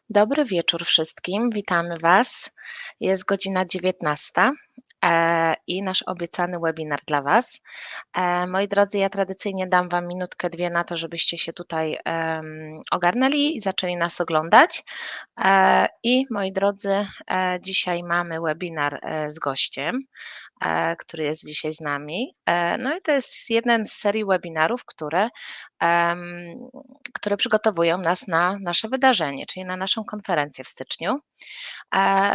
Dobry wieczór wszystkim, witamy Was. Jest godzina 19 i nasz obiecany webinar dla Was. Moi drodzy, ja tradycyjnie dam Wam minutkę, dwie na to, żebyście się tutaj ogarnęli i zaczęli nas oglądać. I moi drodzy, dzisiaj mamy webinar z gościem, który jest dzisiaj z nami. No i to jest jeden z serii webinarów, które przygotowują nas na nasze wydarzenie, czyli na naszą konferencję w styczniu.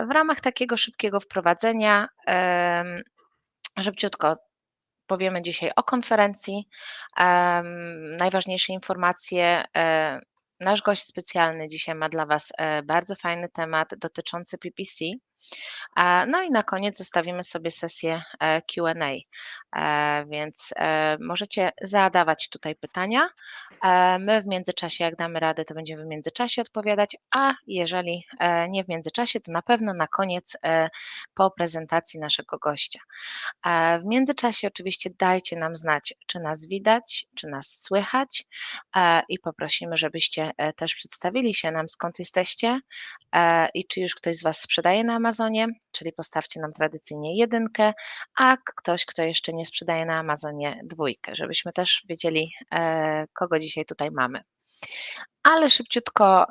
W ramach takiego szybkiego wprowadzenia, szybciutko powiemy dzisiaj o konferencji, najważniejsze informacje. Nasz gość specjalny dzisiaj ma dla Was bardzo fajny temat dotyczący PPC. No i na koniec zostawimy sobie sesję Q&A, więc możecie zadawać tutaj pytania. My w międzyczasie, jak damy radę, to będziemy w międzyczasie odpowiadać, a jeżeli nie w międzyczasie, to na pewno na koniec po prezentacji naszego gościa. W międzyczasie oczywiście dajcie nam znać, czy nas widać, czy nas słychać i poprosimy, żebyście też przedstawili się nam, skąd jesteście i czy już ktoś z Was sprzedaje na Amazonie, czyli postawcie nam tradycyjnie 1, a ktoś, kto jeszcze nie sprzedaje na Amazonie 2, żebyśmy też wiedzieli, kogo dzisiaj tutaj mamy. Ale szybciutko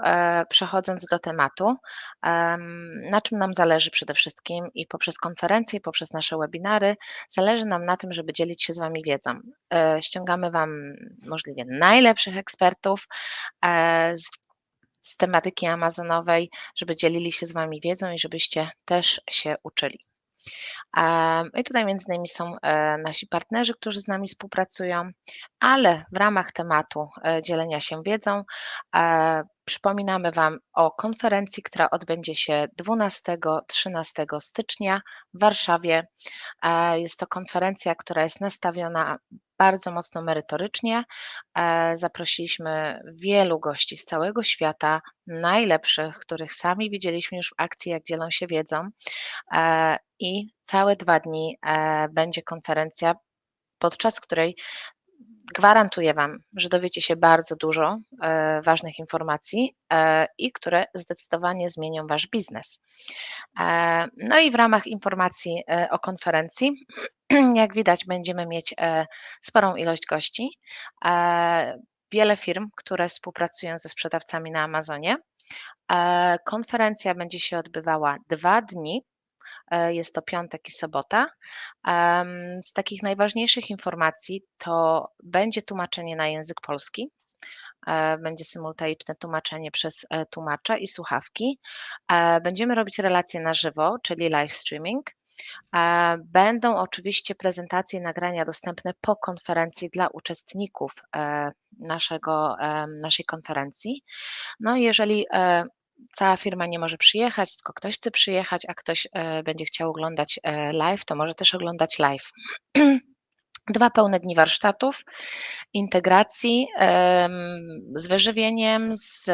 przechodząc do tematu, na czym nam zależy przede wszystkim i poprzez konferencje, i poprzez nasze webinary, zależy nam na tym, żeby dzielić się z Wami wiedzą. Ściągamy Wam możliwie najlepszych ekspertów z tematyki amazonowej, żeby dzielili się z Wami wiedzą i żebyście też się uczyli. I tutaj między innymi są nasi partnerzy, którzy z nami współpracują, ale w ramach tematu dzielenia się wiedzą przypominamy Wam o konferencji, która odbędzie się 12-13 stycznia w Warszawie. Jest to konferencja, która jest nastawiona bardzo mocno merytorycznie. Zaprosiliśmy wielu gości z całego świata, najlepszych, których sami widzieliśmy już w akcji, jak dzielą się wiedzą. I całe 2 dni będzie konferencja, podczas której gwarantuję Wam, że dowiecie się bardzo dużo ważnych informacji i które zdecydowanie zmienią Wasz biznes. No i w ramach informacji o konferencji, jak widać, będziemy mieć sporą ilość gości, wiele firm, które współpracują ze sprzedawcami na Amazonie. Konferencja będzie się odbywała 2 dni. Jest to piątek i sobota. Z takich najważniejszych informacji to będzie tłumaczenie na język polski. Będzie symultaniczne tłumaczenie przez tłumacza i słuchawki. Będziemy robić relacje na żywo, czyli live streaming. Będą oczywiście prezentacje i nagrania dostępne po konferencji dla uczestników naszej konferencji. No i jeżeli cała firma nie może przyjechać, tylko ktoś chce przyjechać, a ktoś będzie chciał oglądać live, to może też oglądać live. 2 pełne dni warsztatów, integracji z wyżywieniem, z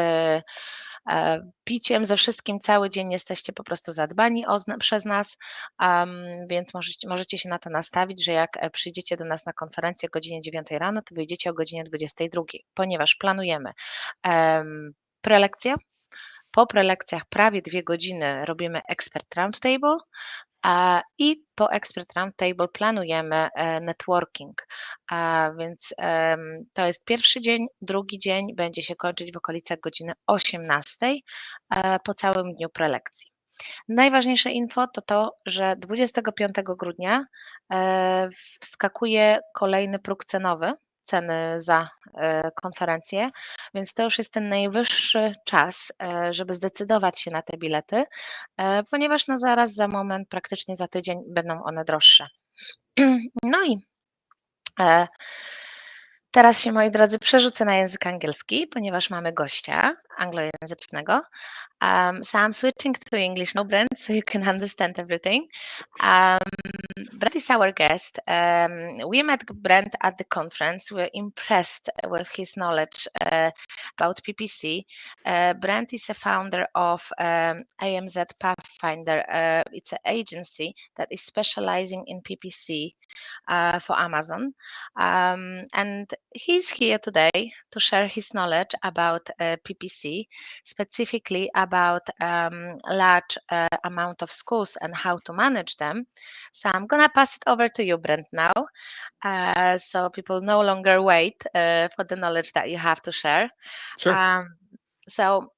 piciem, ze wszystkim. Cały dzień jesteście po prostu zadbani przez nas, więc możecie się na to nastawić, że jak przyjdziecie do nas na konferencję o godzinie 9 rano, to wyjdziecie o godzinie 22, ponieważ planujemy prelekcje. Po prelekcjach prawie 2 godziny robimy Expert Roundtable i po Expert Roundtable planujemy networking. Więc to jest pierwszy dzień, drugi dzień będzie się kończyć w okolicach godziny 18 po całym dniu prelekcji. Najważniejsze info to to, że 25 grudnia wskakuje kolejny próg cenowy, ceny za konferencję, więc to już jest ten najwyższy czas, żeby zdecydować się na te bilety, ponieważ no zaraz za moment, praktycznie za tydzień będą one droższe. No i teraz się, moi drodzy, przerzucę na język angielski, ponieważ mamy gościa anglojęzycznego. So I'm switching to English now, Brent, so you can understand everything. Brent is our guest. We met Brent at the conference. We're impressed with his knowledge about PPC. Brent is a founder of AMZ Pathfinder. It's an agency that is specializing in PPC for Amazon. And he's here today to share his knowledge about PPC PPC, specifically about large amount of SKUs and how to manage them. So I'm gonna pass it over to you, Brent, now. So people no longer wait for the knowledge that you have to share. Sure. So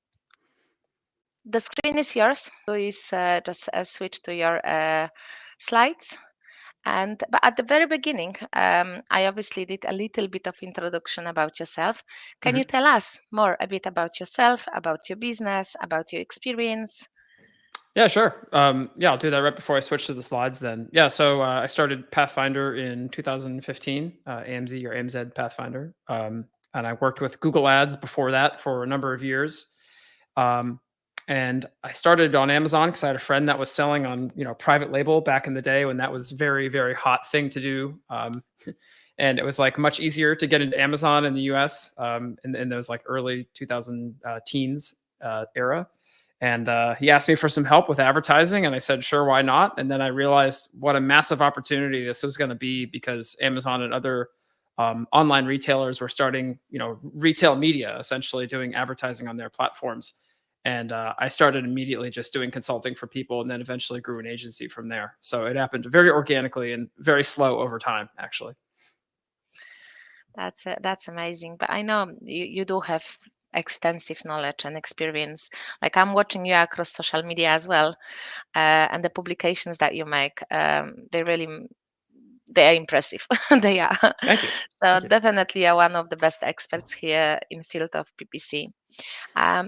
the screen is yours. Please just switch to your slides. But at the very beginning, I obviously did a little bit of introduction about yourself. Can you tell us more a bit about yourself, about your business, about your experience? Yeah, sure. Yeah, I'll do that right before I switch to the slides then. Yeah, so I started Pathfinder in 2015, AMZ or AMZ Pathfinder. And I worked with Google Ads before that for a number of years. Um, and I started on Amazon because I had a friend that was selling on, private label back in the day when that was very, very hot thing to do. And it was like much easier to get into Amazon in the US in those like early 2000 teens era. And he asked me for some help with advertising, and I said, sure, why not? And then I realized what a massive opportunity this was going to be because Amazon and other online retailers were starting, retail media, essentially doing advertising on their platforms. And I started immediately just doing consulting for people and then eventually grew an agency from there. So it happened very organically and very slow over time, actually. That's amazing. But I know you do have extensive knowledge and experience. Like I'm watching you across social media as well, and the publications that you make, they are impressive. They are. Thank you. So Thank you. definitely are one of the best experts here in field of PPC.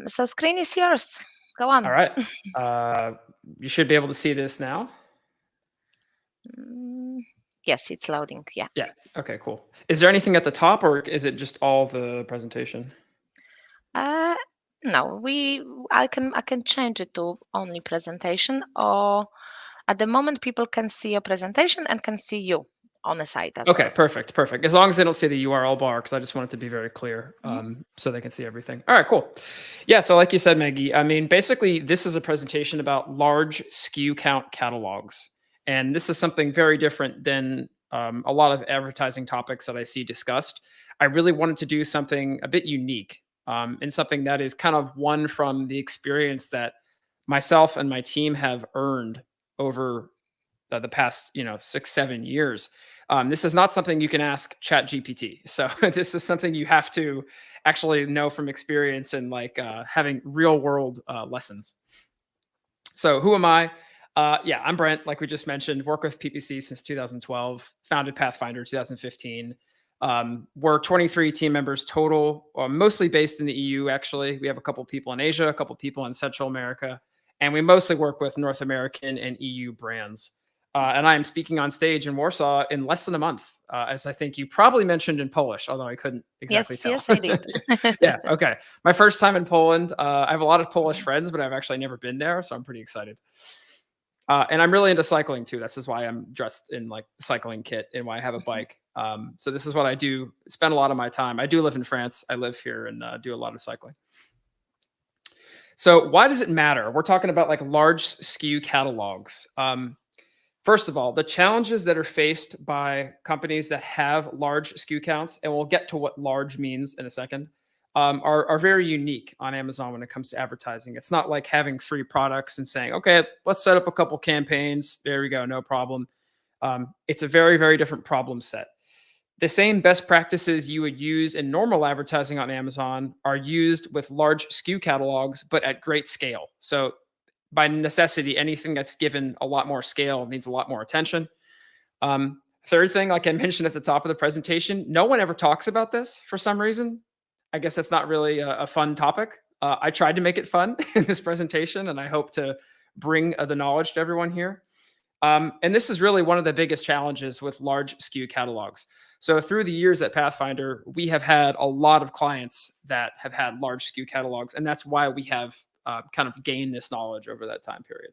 So screen is yours. Go on. All right. You should be able to see this now. Yes, it's loading. Yeah. Yeah. Okay, cool. Is there anything at the top or is it just all the presentation? No, I can change it to only presentation, or at the moment people can see your presentation and can see you on the site as well. Okay, perfect. As long as they don't see the URL bar, because I just want it to be very clear, so they can see everything. All right, cool. Yeah, so like you said, Maggie, I mean, basically, this is a presentation about large SKU count catalogs, and this is something very different than a lot of advertising topics that I see discussed. I really wanted to do something a bit unique, and something that is kind of one from the experience that myself and my team have earned over the past 6-7 years. This is not something you can ask ChatGPT. So this is something you have to actually know from experience and like having real world lessons. So who am I? Yeah, I'm Brent, like we just mentioned, work with PPC since 2012, founded Pathfinder 2015. We're 23 team members total, mostly based in the EU, actually. We have a couple people in Asia, a couple people in Central America, and we mostly work with North American and EU brands. And I am speaking on stage in Warsaw in less than a month, as I think you probably mentioned in Polish, although I couldn't exactly tell. Yes, I did. Yeah, okay. My first time in Poland. I have a lot of Polish friends, but I've actually never been there, so I'm pretty excited. And I'm really into cycling too. This is why I'm dressed in like cycling kit and why I have a bike. So this is what I do. Spend a lot of my time. I do live in France. I live here and do a lot of cycling. So why does it matter? We're talking about like large SKU catalogs. First of all, the challenges that are faced by companies that have large SKU counts, and we'll get to what large means in a second, are very unique on Amazon when it comes to advertising. It's not like having 3 products and saying, okay, let's set up a couple campaigns. There we go, no problem. It's a very, very different problem set. The same best practices you would use in normal advertising on Amazon are used with large SKU catalogs, but at great scale. So by necessity, anything that's given a lot more scale needs a lot more attention. Third thing, like I mentioned at the top of the presentation, no one ever talks about this for some reason. I guess that's not really a fun topic. I tried to make it fun in this presentation, and I hope to bring the knowledge to everyone here. And this is really one of the biggest challenges with large SKU catalogs. So through the years at Pathfinder, we have had a lot of clients that have had large SKU catalogs, and that's why we have kind of gained this knowledge over that time period.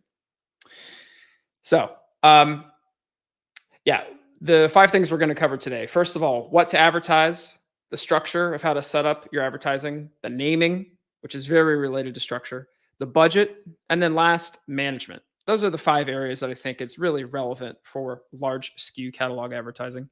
So yeah, the 5 things we're going to cover today. First of all, what to advertise, the structure of how to set up your advertising, the naming, which is very related to structure, the budget, and then last, management. Those are the 5 areas that I think it's really relevant for large SKU catalog advertising.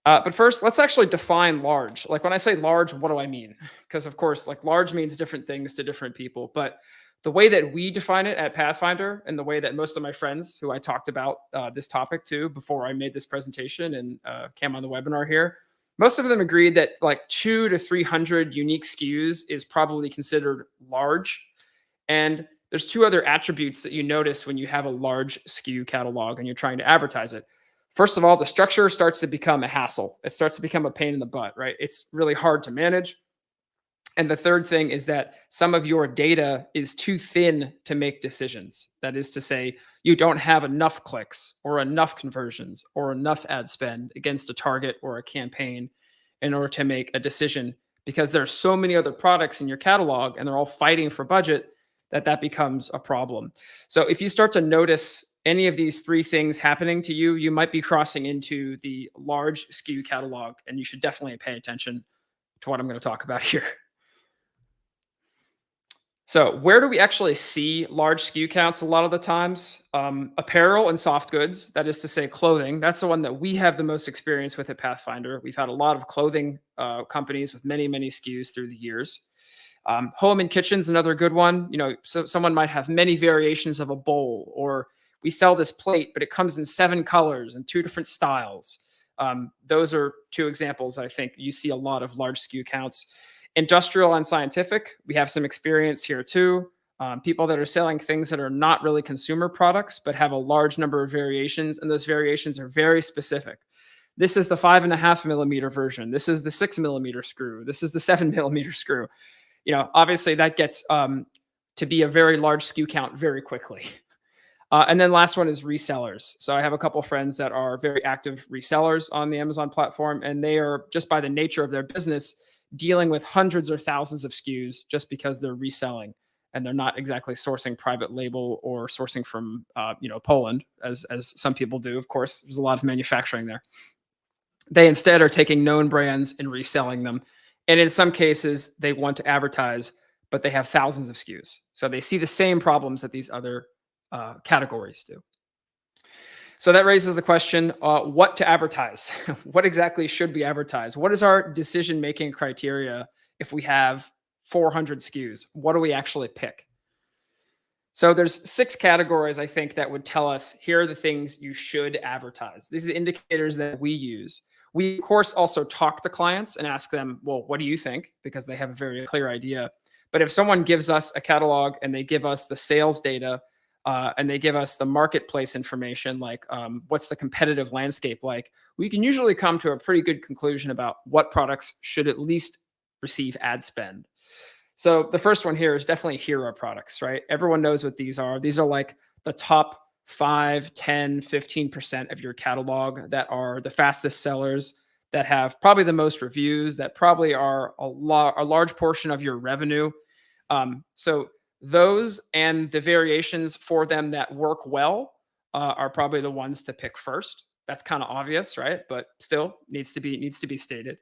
But first, let's actually define large. Like when I say large, what do I mean? Because of course, like large means different things to different people. But the way that we define it at Pathfinder, and the way that most of my friends who I talked about this topic to before I made this presentation and came on the webinar here, most of them agreed that like 200 to 300 unique SKUs is probably considered large. And there's two other attributes that you notice when you have a large SKU catalog and you're trying to advertise it. First of all, the structure starts to become a hassle. It starts to become a pain in the butt, right? It's really hard to manage. And the third thing is that some of your data is too thin to make decisions. That is to say, you don't have enough clicks or enough conversions or enough ad spend against a target or a campaign in order to make a decision, because there's so many other products in your catalog and they're all fighting for budget that becomes a problem. So if you start to notice any of these three things happening to you, you might be crossing into the large SKU catalog, and you should definitely pay attention to what I'm going to talk about here. So where do we actually see large SKU counts a lot of the times? Apparel and soft goods, that is to say clothing. That's the one that we have the most experience with at Pathfinder. We've had a lot of clothing companies with many, many SKUs through the years. Home and kitchen's another good one. You know, so someone might have many variations of a bowl, or we sell this plate, but it comes in 7 colors and 2 different styles. Those are 2 examples I think you see a lot of large SKU counts. Industrial and scientific, we have some experience here too. People that are selling things that are not really consumer products, but have a large number of variations, and those variations are very specific. This is the 5.5 millimeter version. This is the 6 millimeter screw. This is the 7 millimeter screw. You know, obviously that gets to be a very large SKU count very quickly. And then last one is resellers. So I have a couple of friends that are very active resellers on the Amazon platform, and they are, just by the nature of their business, dealing with hundreds or thousands of SKUs just because they're reselling, and they're not exactly sourcing private label or sourcing from Poland, as some people do. Of course, there's a lot of manufacturing there. They instead are taking known brands and reselling them. And in some cases, they want to advertise, but they have thousands of SKUs. So they see the same problems that these other categories do. So that raises the question, what to advertise? What exactly should we advertise? What is our decision-making criteria if we have 400 SKUs? What do we actually pick? So there's 6 categories, I think, that would tell us, here are the things you should advertise. These are the indicators that we use. We, of course, also talk to clients and ask them, well, what do you think? Because they have a very clear idea. But if someone gives us a catalog and they give us the sales data and they give us the marketplace information, like what's the competitive landscape like, we can usually come to a pretty good conclusion about what products should at least receive ad spend. So the first one here is definitely hero products, right? Everyone knows what these are. These are like the top 5, 10, 15% of your catalog that are the fastest sellers, that have probably the most reviews, that probably are a large portion of your revenue. So those and the variations for them that work well are probably the ones to pick first. That's kind of obvious, right? But still needs to be stated.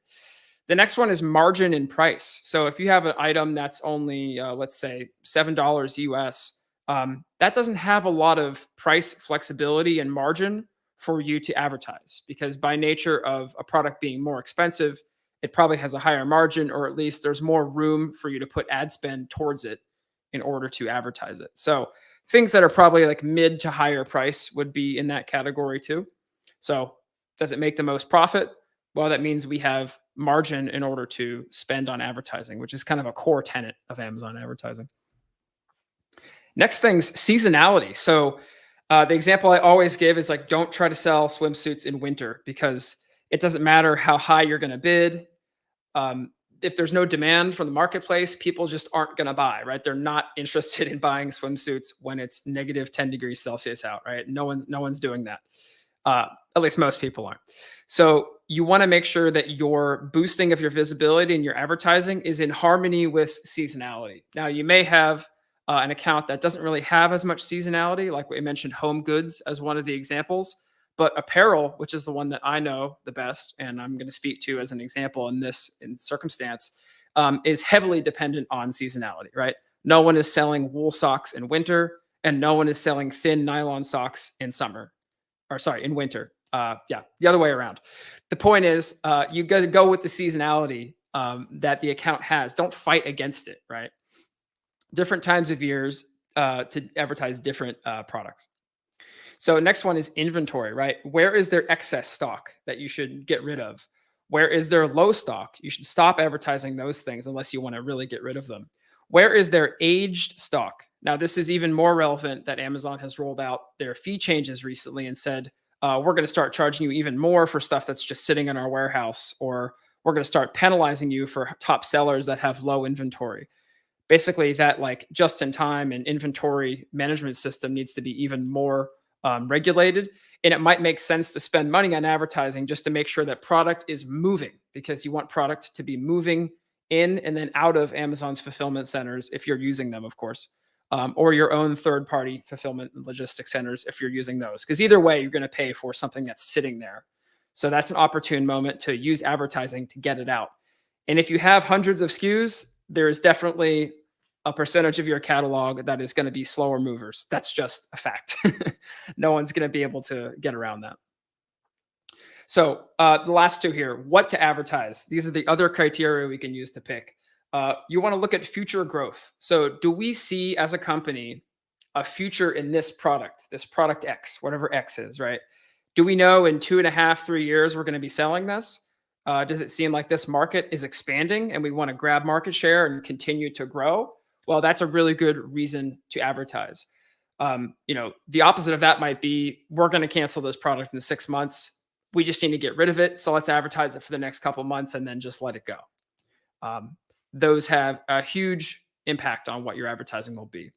The next one is margin and price. So if you have an item that's only, let's say, $7 US, that doesn't have a lot of price flexibility and margin for you to advertise, because by nature of a product being more expensive, it probably has a higher margin, or at least there's more room for you to put ad spend towards it in order to advertise it. So things that are probably like mid to higher price would be in that category too. So does it make the most profit? Well, that means we have margin in order to spend on advertising, which is kind of a core tenet of Amazon advertising. Next thing's seasonality. So the example I always give is like, don't try to sell swimsuits in winter, because it doesn't matter how high you're going to bid. If there's no demand from the marketplace, people just aren't going to buy, right? They're not interested in buying swimsuits when it's negative 10 degrees Celsius out, right? No one's doing that. At least most people aren't. So you want to make sure that your boosting of your visibility and your advertising is in harmony with seasonality. Now, you may have an account that doesn't really have as much seasonality, like we mentioned home goods as one of the examples, but apparel, which is the one that I know the best, and I'm going to speak to as an example in circumstance, is heavily dependent on seasonality, right? No one is selling wool socks in winter, and no one is selling thin nylon socks in summer. Or sorry, in winter. Yeah, the other way around. The point is, you got to go with the seasonality that the account has. Don't fight against it, right? Different times of years to advertise different products. So next one is inventory, right? Where is there excess stock that you should get rid of? Where is there low stock? You should stop advertising those things unless you want to really get rid of them. Where is there aged stock? Now, this is even more relevant that Amazon has rolled out their fee changes recently and said, we're going to start charging you even more for stuff that's just sitting in our warehouse, or we're going to start penalizing you for top sellers that have low inventory. Basically, that like just-in-time and inventory management system needs to be even more regulated. And it might make sense to spend money on advertising just to make sure that product is moving, because you want product to be moving in and then out of Amazon's fulfillment centers if you're using them, of course, or your own third-party fulfillment and logistics centers if you're using those. Because either way, you're going to pay for something that's sitting there. So that's an opportune moment to use advertising to get it out. And if you have hundreds of SKUs, there's definitely a percentage of your catalog that is going to be slower movers. That's just a fact. No one's going to be able to get around that. So the last two here, what to advertise. These are the other criteria we can use to pick. You want to look at future growth. So do we see as a company a future in this product X, whatever X is, right? Do we know in 2.5, 3 years, we're going to be selling this? Does it seem like this market is expanding and we want to grab market share and continue to grow? Well, that's a really good reason to advertise. The opposite of that might be, we're going to cancel this product in 6 months. We just need to get rid of it. So let's advertise it for the next couple of months and then just let it go. Those have a huge impact on what your advertising will be.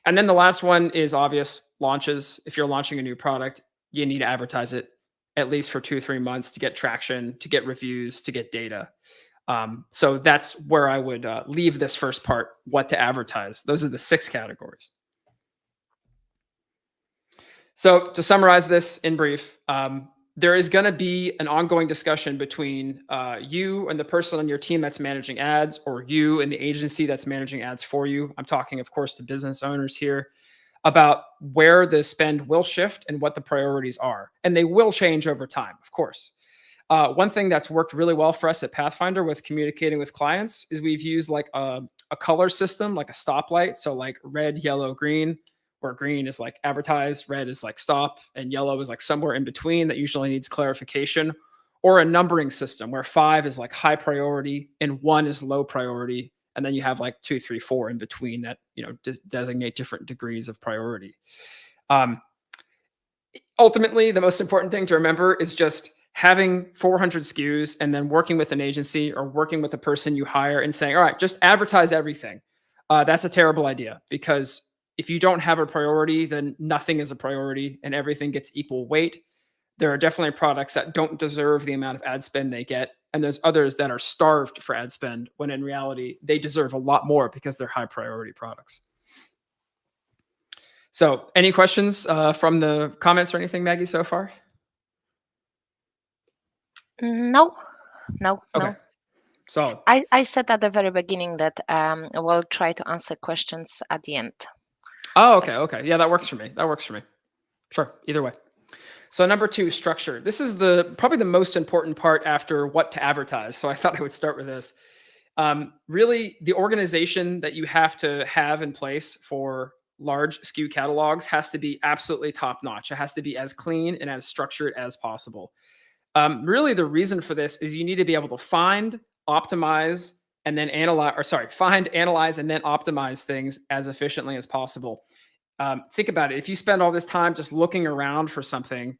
And then the last one is obvious, launches. If you're launching a new product, you need to advertise it at least for 2-3 months to get traction, to get reviews, to get data. So that's where I would leave this first part, what to advertise. Those are the 6 categories. So to summarize this in brief, there is going to be an ongoing discussion between you and the person on your team that's managing ads, or you and the agency that's managing ads for you. I'm talking, of course, to business owners here, about where the spend will shift and what the priorities are. And they will change over time, of course. One thing that's worked really well for us at Pathfinder with communicating with clients is we've used like a color system, like a stoplight. So like red, yellow, green, where green is like advertise, red is like stop, and yellow is like somewhere in between that usually needs clarification, or a numbering system where 5 is like high priority and 1 is low priority. And then you have like 2, 3, 4 in between that, designate different degrees of priority. Ultimately, the most important thing to remember is just having 400 SKUs and then working with an agency or working with a person you hire and saying, all right, just advertise everything. That's a terrible idea, because if you don't have a priority, then nothing is a priority and everything gets equal weight. There are definitely products that don't deserve the amount of ad spend they get. And there's others that are starved for ad spend, when in reality, they deserve a lot more because they're high priority products. So any questions from the comments or anything, Maggie, so far? No. Okay. Solid. I said at the very beginning that we'll try to answer questions at the end. Oh, okay. Yeah, that works for me. Sure, either way. So number 2, structure. This is probably the most important part after what to advertise. So I thought I would start with this. Really, the organization that you have to have in place for large SKU catalogs has to be absolutely top-notch. It has to be as clean and as structured as possible. Really, the reason for this is you need to be able to find, optimize, and then find, analyze, and then optimize things as efficiently as possible. Think about it. If you spend all this time just looking around for something,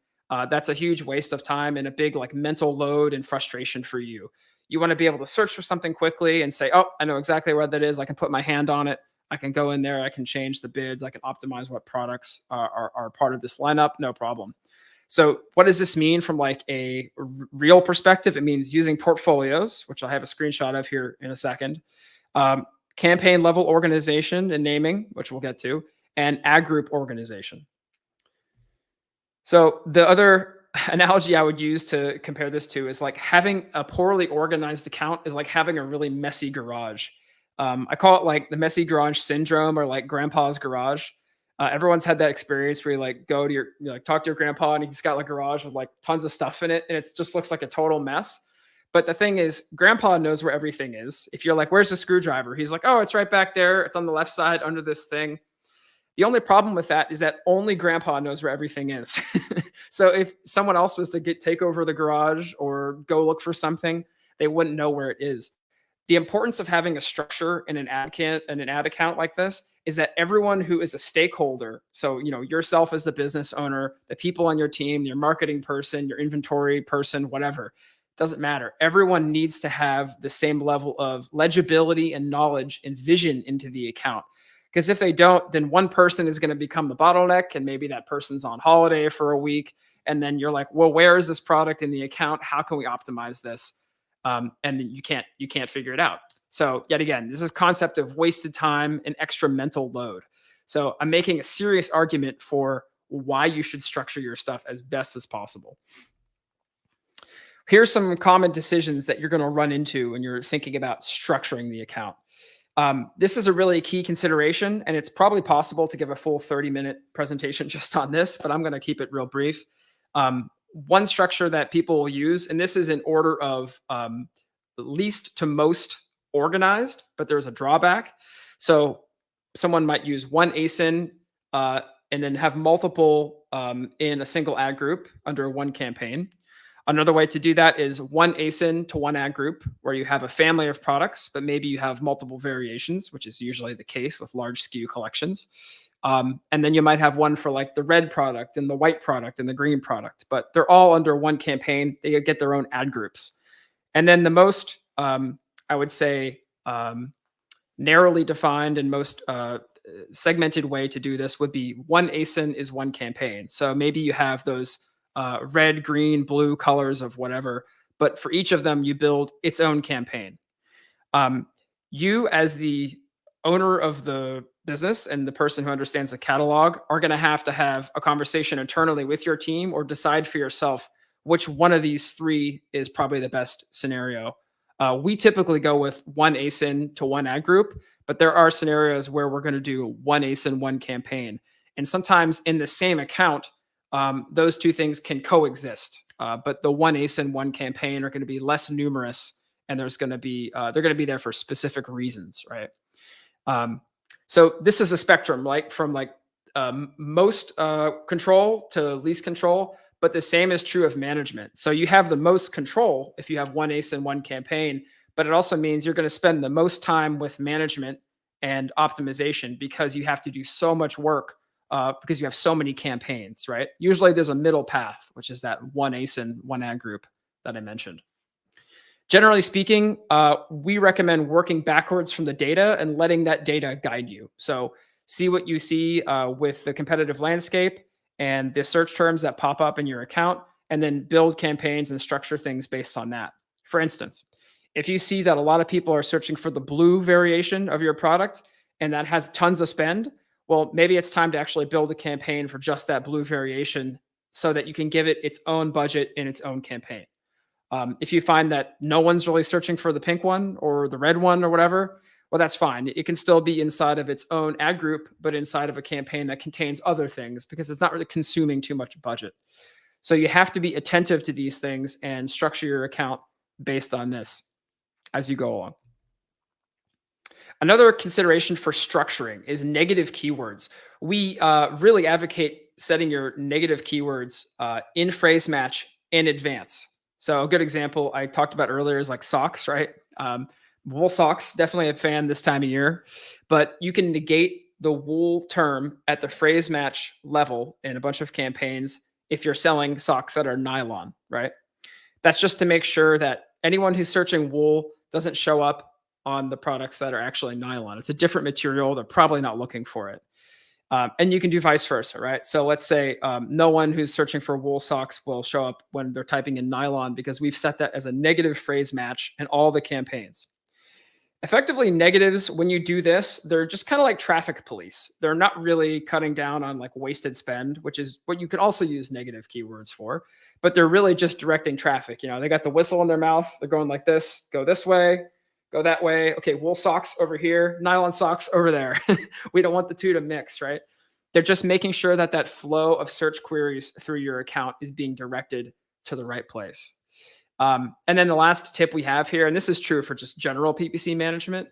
that's a huge waste of time and a big like mental load and frustration for you. You want to be able to search for something quickly and say, oh, I know exactly where that is. I can put my hand on it. I can go in there. I can change the bids. I can optimize what products are part of this lineup. No problem. So what does this mean from like a real perspective? It means using portfolios, which I'll have a screenshot of here in a second, campaign level organization and naming, which we'll get to, and ad group organization. So the other analogy I would use to compare this to is like having a poorly organized account is like having a really messy garage. I call it like the messy garage syndrome, or like grandpa's garage. Everyone's had that experience where you like go to you like talk to your grandpa and he's got like a garage with like tons of stuff in it and it just looks like a total mess. But the thing is, grandpa knows where everything is. If you're like, where's the screwdriver? He's like, oh, it's right back there. It's on the left side under this thing. The only problem with that is that only grandpa knows where everything is. So if someone else was to take over the garage or go look for something, they wouldn't know where it is. The importance of having a structure in an ad account like this is that everyone who is a stakeholder, so yourself as the business owner, the people on your team, your marketing person, your inventory person, whatever, doesn't matter. Everyone needs to have the same level of legibility and knowledge and vision into the account. Because if they don't, then one person is going to become the bottleneck, and maybe that person's on holiday for a week. And then you're like, well, where is this product in the account? How can we optimize this? And you can't figure it out. So yet again, this is concept of wasted time and extra mental load. So I'm making a serious argument for why you should structure your stuff as best as possible. Here's some common decisions that you're going to run into when you're thinking about structuring the account. This is a really key consideration, and it's probably possible to give a full 30-minute presentation just on this, but I'm going to keep it real brief. One structure that people will use, and this is in order of least to most organized, but there's a drawback. So someone might use one ASIN and then have multiple in a single ad group under one campaign. Another way to do that is one ASIN to one ad group where you have a family of products, but maybe you have multiple variations, which is usually the case with large SKU collections. And then you might have one for like the red product and the white product and the green product, but they're all under one campaign. They get their own ad groups. And then the most, I would say, narrowly defined and most segmented way to do this would be one ASIN is one campaign. So maybe you have those red, green, blue colors of whatever, but for each of them, you build its own campaign. You as the owner of the business and the person who understands the catalog are going to have a conversation internally with your team or decide for yourself which one of these three is probably the best scenario. We typically go with one ASIN to one ad group, but there are scenarios where we're going to do one ASIN, one campaign. And sometimes in the same account, those two things can coexist, but the one ASIN, one campaign are going to be less numerous, and they're going to be there for specific reasons, right? So this is a spectrum, like from most control to least control, but the same is true of management. So you have the most control if you have one ASIN, one campaign, but it also means you're going to spend the most time with management and optimization because you have to do so much work because you have so many campaigns, right? Usually there's a middle path, which is that one ASIN, one ad group that I mentioned. Generally speaking, we recommend working backwards from the data and letting that data guide you. So see what you see with the competitive landscape and the search terms that pop up in your account, and then build campaigns and structure things based on that. For instance, if you see that a lot of people are searching for the blue variation of your product and that has tons of spend, well, maybe it's time to actually build a campaign for just that blue variation so that you can give it its own budget in its own campaign. If you find that no one's really searching for the pink one or the red one or whatever, well, that's fine. It can still be inside of its own ad group, but inside of a campaign that contains other things because it's not really consuming too much budget. So you have to be attentive to these things and structure your account based on this as you go along. Another consideration for structuring is negative keywords. We really advocate setting your negative keywords in phrase match in advance. So a good example I talked about earlier is like socks, right? Wool socks, definitely a fan this time of year, but you can negate the wool term at the phrase match level in a bunch of campaigns if you're selling socks that are nylon, right? That's just to make sure that anyone who's searching wool doesn't show up on the products that are actually nylon. It's a different material. They're probably not looking for it. And you can do vice versa, right? So let's say no one who's searching for wool socks will show up when they're typing in nylon because we've set that as a negative phrase match in all the campaigns. Effectively, negatives, when you do this, they're just kind of like traffic police. They're not really cutting down on like wasted spend, which is what you can also use negative keywords for, but they're really just directing traffic. You know, they got the whistle in their mouth. They're going like this, go this way, go that way. Okay, wool socks over here, nylon socks over there. We don't want the two to mix, right? They're just making sure that that flow of search queries through your account is being directed to the right place. And then the last tip we have here, and this is true for just general PPC management.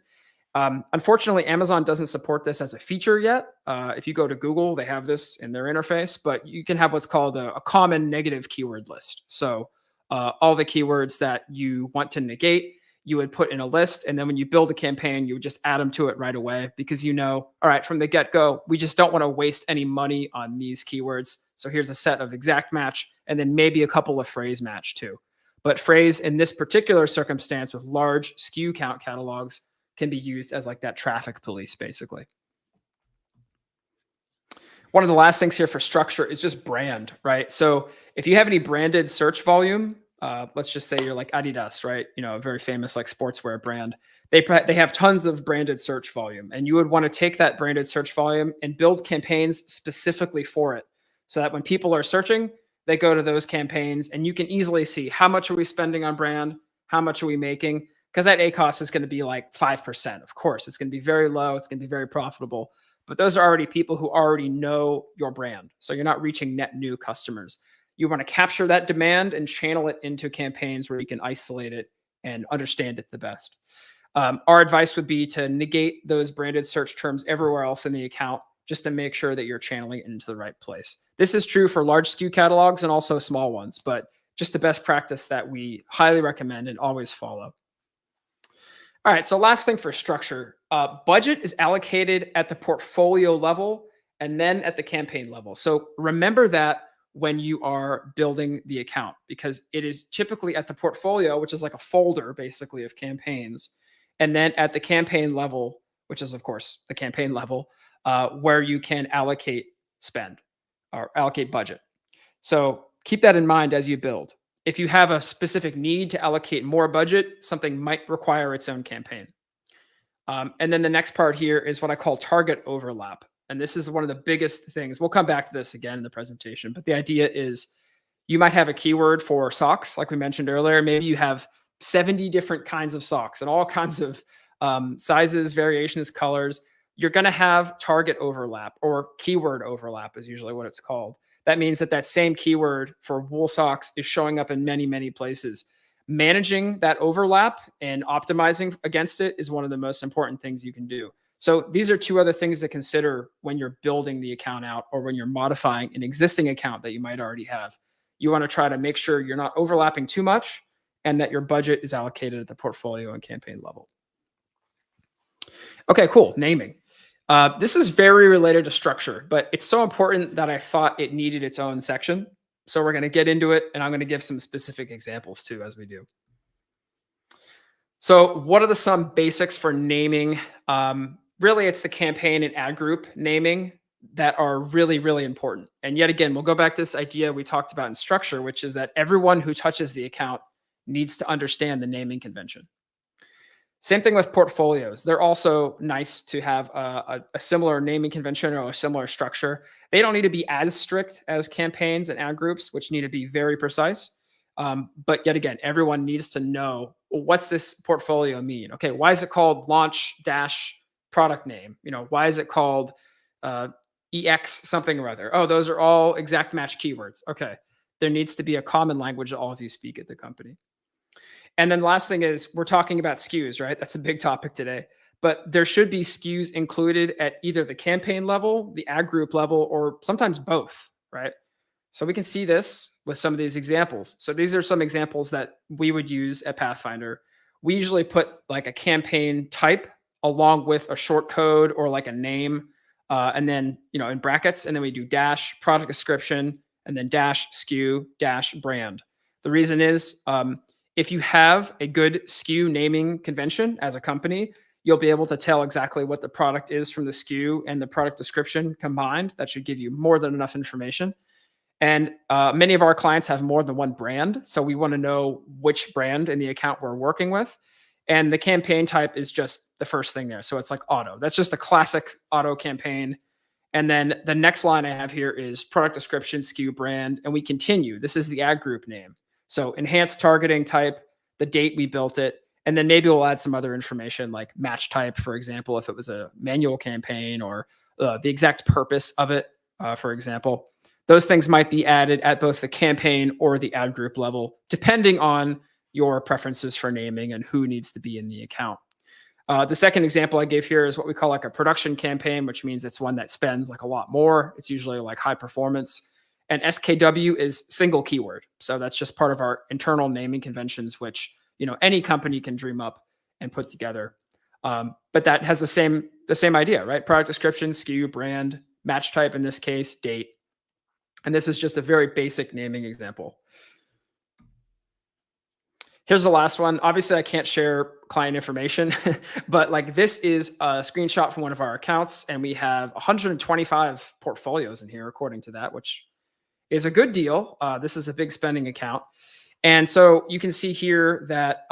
Unfortunately, Amazon doesn't support this as a feature yet. If you go to Google, they have this in their interface, but you can have what's called a common negative keyword list. So all the keywords that you want to negate, you would put in a list. And then when you build a campaign, you would just add them to it right away because all right, from the get-go, we just don't want to waste any money on these keywords. So here's a set of exact match and then maybe a couple of phrase match too. But phrase in this particular circumstance with large SKU count catalogs can be used as like that traffic police, basically. One of the last things here for structure is just brand, right? So if you have any branded search volume, let's just say you're like Adidas, right? A very famous like sportswear brand. They have tons of branded search volume, and you would want to take that branded search volume and build campaigns specifically for it, so that when people are searching, they go to those campaigns, and you can easily see how much are we spending on brand, how much are we making, because that ACoS is going to be like 5%. Of course, it's going to be very low. It's going to be very profitable. But those are already people who already know your brand. So you're not reaching net new customers. You want to capture that demand and channel it into campaigns where you can isolate it and understand it the best. Our advice would be to negate those branded search terms everywhere else in the account, just to make sure that you're channeling it into the right place. This is true for large SKU catalogs and also small ones, but just the best practice that we highly recommend and always follow. All right, so last thing for structure, budget is allocated at the portfolio level and then at the campaign level. So remember that when you are building the account, because it is typically at the portfolio, which is like a folder basically of campaigns, and then at the campaign level, which is of course the campaign level, where you can allocate spend or allocate budget. So keep that in mind as you build. If you have a specific need to allocate more budget, something might require its own campaign. And then the next part here is what I call target overlap. And this is one of the biggest things. We'll come back to this again in the presentation, but the idea is you might have a keyword for socks, like we mentioned earlier. Maybe you have 70 different kinds of socks and all kinds of sizes, variations, colors. You're going to have target overlap, or keyword overlap is usually what it's called. That means that same keyword for wool socks is showing up in many, many places. Managing that overlap and optimizing against it is one of the most important things you can do. So these are two other things to consider when you're building the account out or when you're modifying an existing account that you might already have. You want to try to make sure you're not overlapping too much and that your budget is allocated at the portfolio and campaign level. Okay, cool. Naming. This is very related to structure, but it's so important that I thought it needed its own section. So we're going to get into it, and I'm going to give some specific examples too as we do. So what are some basics for naming? Really, it's the campaign and ad group naming that are really, really important. And yet again, we'll go back to this idea we talked about in structure, which is that everyone who touches the account needs to understand the naming convention. Same thing with portfolios. They're also nice to have a similar naming convention or a similar structure. They don't need to be as strict as campaigns and ad groups, which need to be very precise. But yet again, everyone needs to know, well, what's this portfolio mean? Okay, why is it called launch dash product name? Why is it called EX something or other? Oh, those are all exact match keywords. Okay, there needs to be a common language that all of you speak at the company. And then the last thing is we're talking about SKUs, right? That's a big topic today. But there should be SKUs included at either the campaign level, the ad group level, or sometimes both, right? So we can see this with some of these examples. So these are some examples that we would use at Pathfinder. We usually put like a campaign type along with a short code or like a name, and then, in brackets, and then we do dash product description and then dash SKU dash brand. The reason is, if you have a good SKU naming convention as a company, you'll be able to tell exactly what the product is from the SKU and the product description combined. That should give you more than enough information. And many of our clients have more than one brand. So we want to know which brand in the account we're working with. And the campaign type is just the first thing there. So it's like auto. That's just a classic auto campaign. And then the next line I have here is product description, SKU brand, and we continue. This is the ad group name. So enhanced targeting type, the date we built it, and then maybe we'll add some other information like match type, for example, if it was a manual campaign or the exact purpose of it, for example. Those things might be added at both the campaign or the ad group level, depending on your preferences for naming and who needs to be in the account. The second example I gave here is what we call like a production campaign, which means it's one that spends like a lot more. It's usually like high performance. And SKW is single keyword. So that's just part of our internal naming conventions, which, you know, any company can dream up and put together. But that has the same idea, right? Product description, SKU, brand, match type, in this case, date. And this is just a very basic naming example. Here's the last one. Obviously, I can't share client information, but like this is a screenshot from one of our accounts, and we have 125 portfolios in here, according to that, which is a good deal. This is a big spending account. And so you can see here that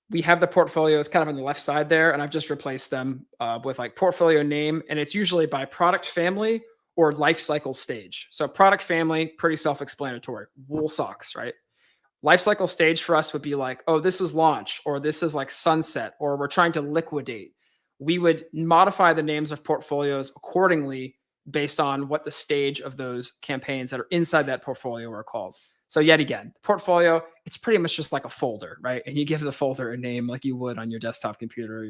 we have the portfolios kind of on the left side there, and I've just replaced them with like portfolio name, and it's usually by product family or life cycle stage. So product family, pretty self-explanatory, wool socks, right? Life cycle stage for us would be like, oh, this is launch, or this is like sunset, or we're trying to liquidate. We would modify the names of portfolios accordingly based on what the stage of those campaigns that are inside that portfolio are called. So yet again, portfolio, it's pretty much just like a folder, right? And you give the folder a name like you would on your desktop computer or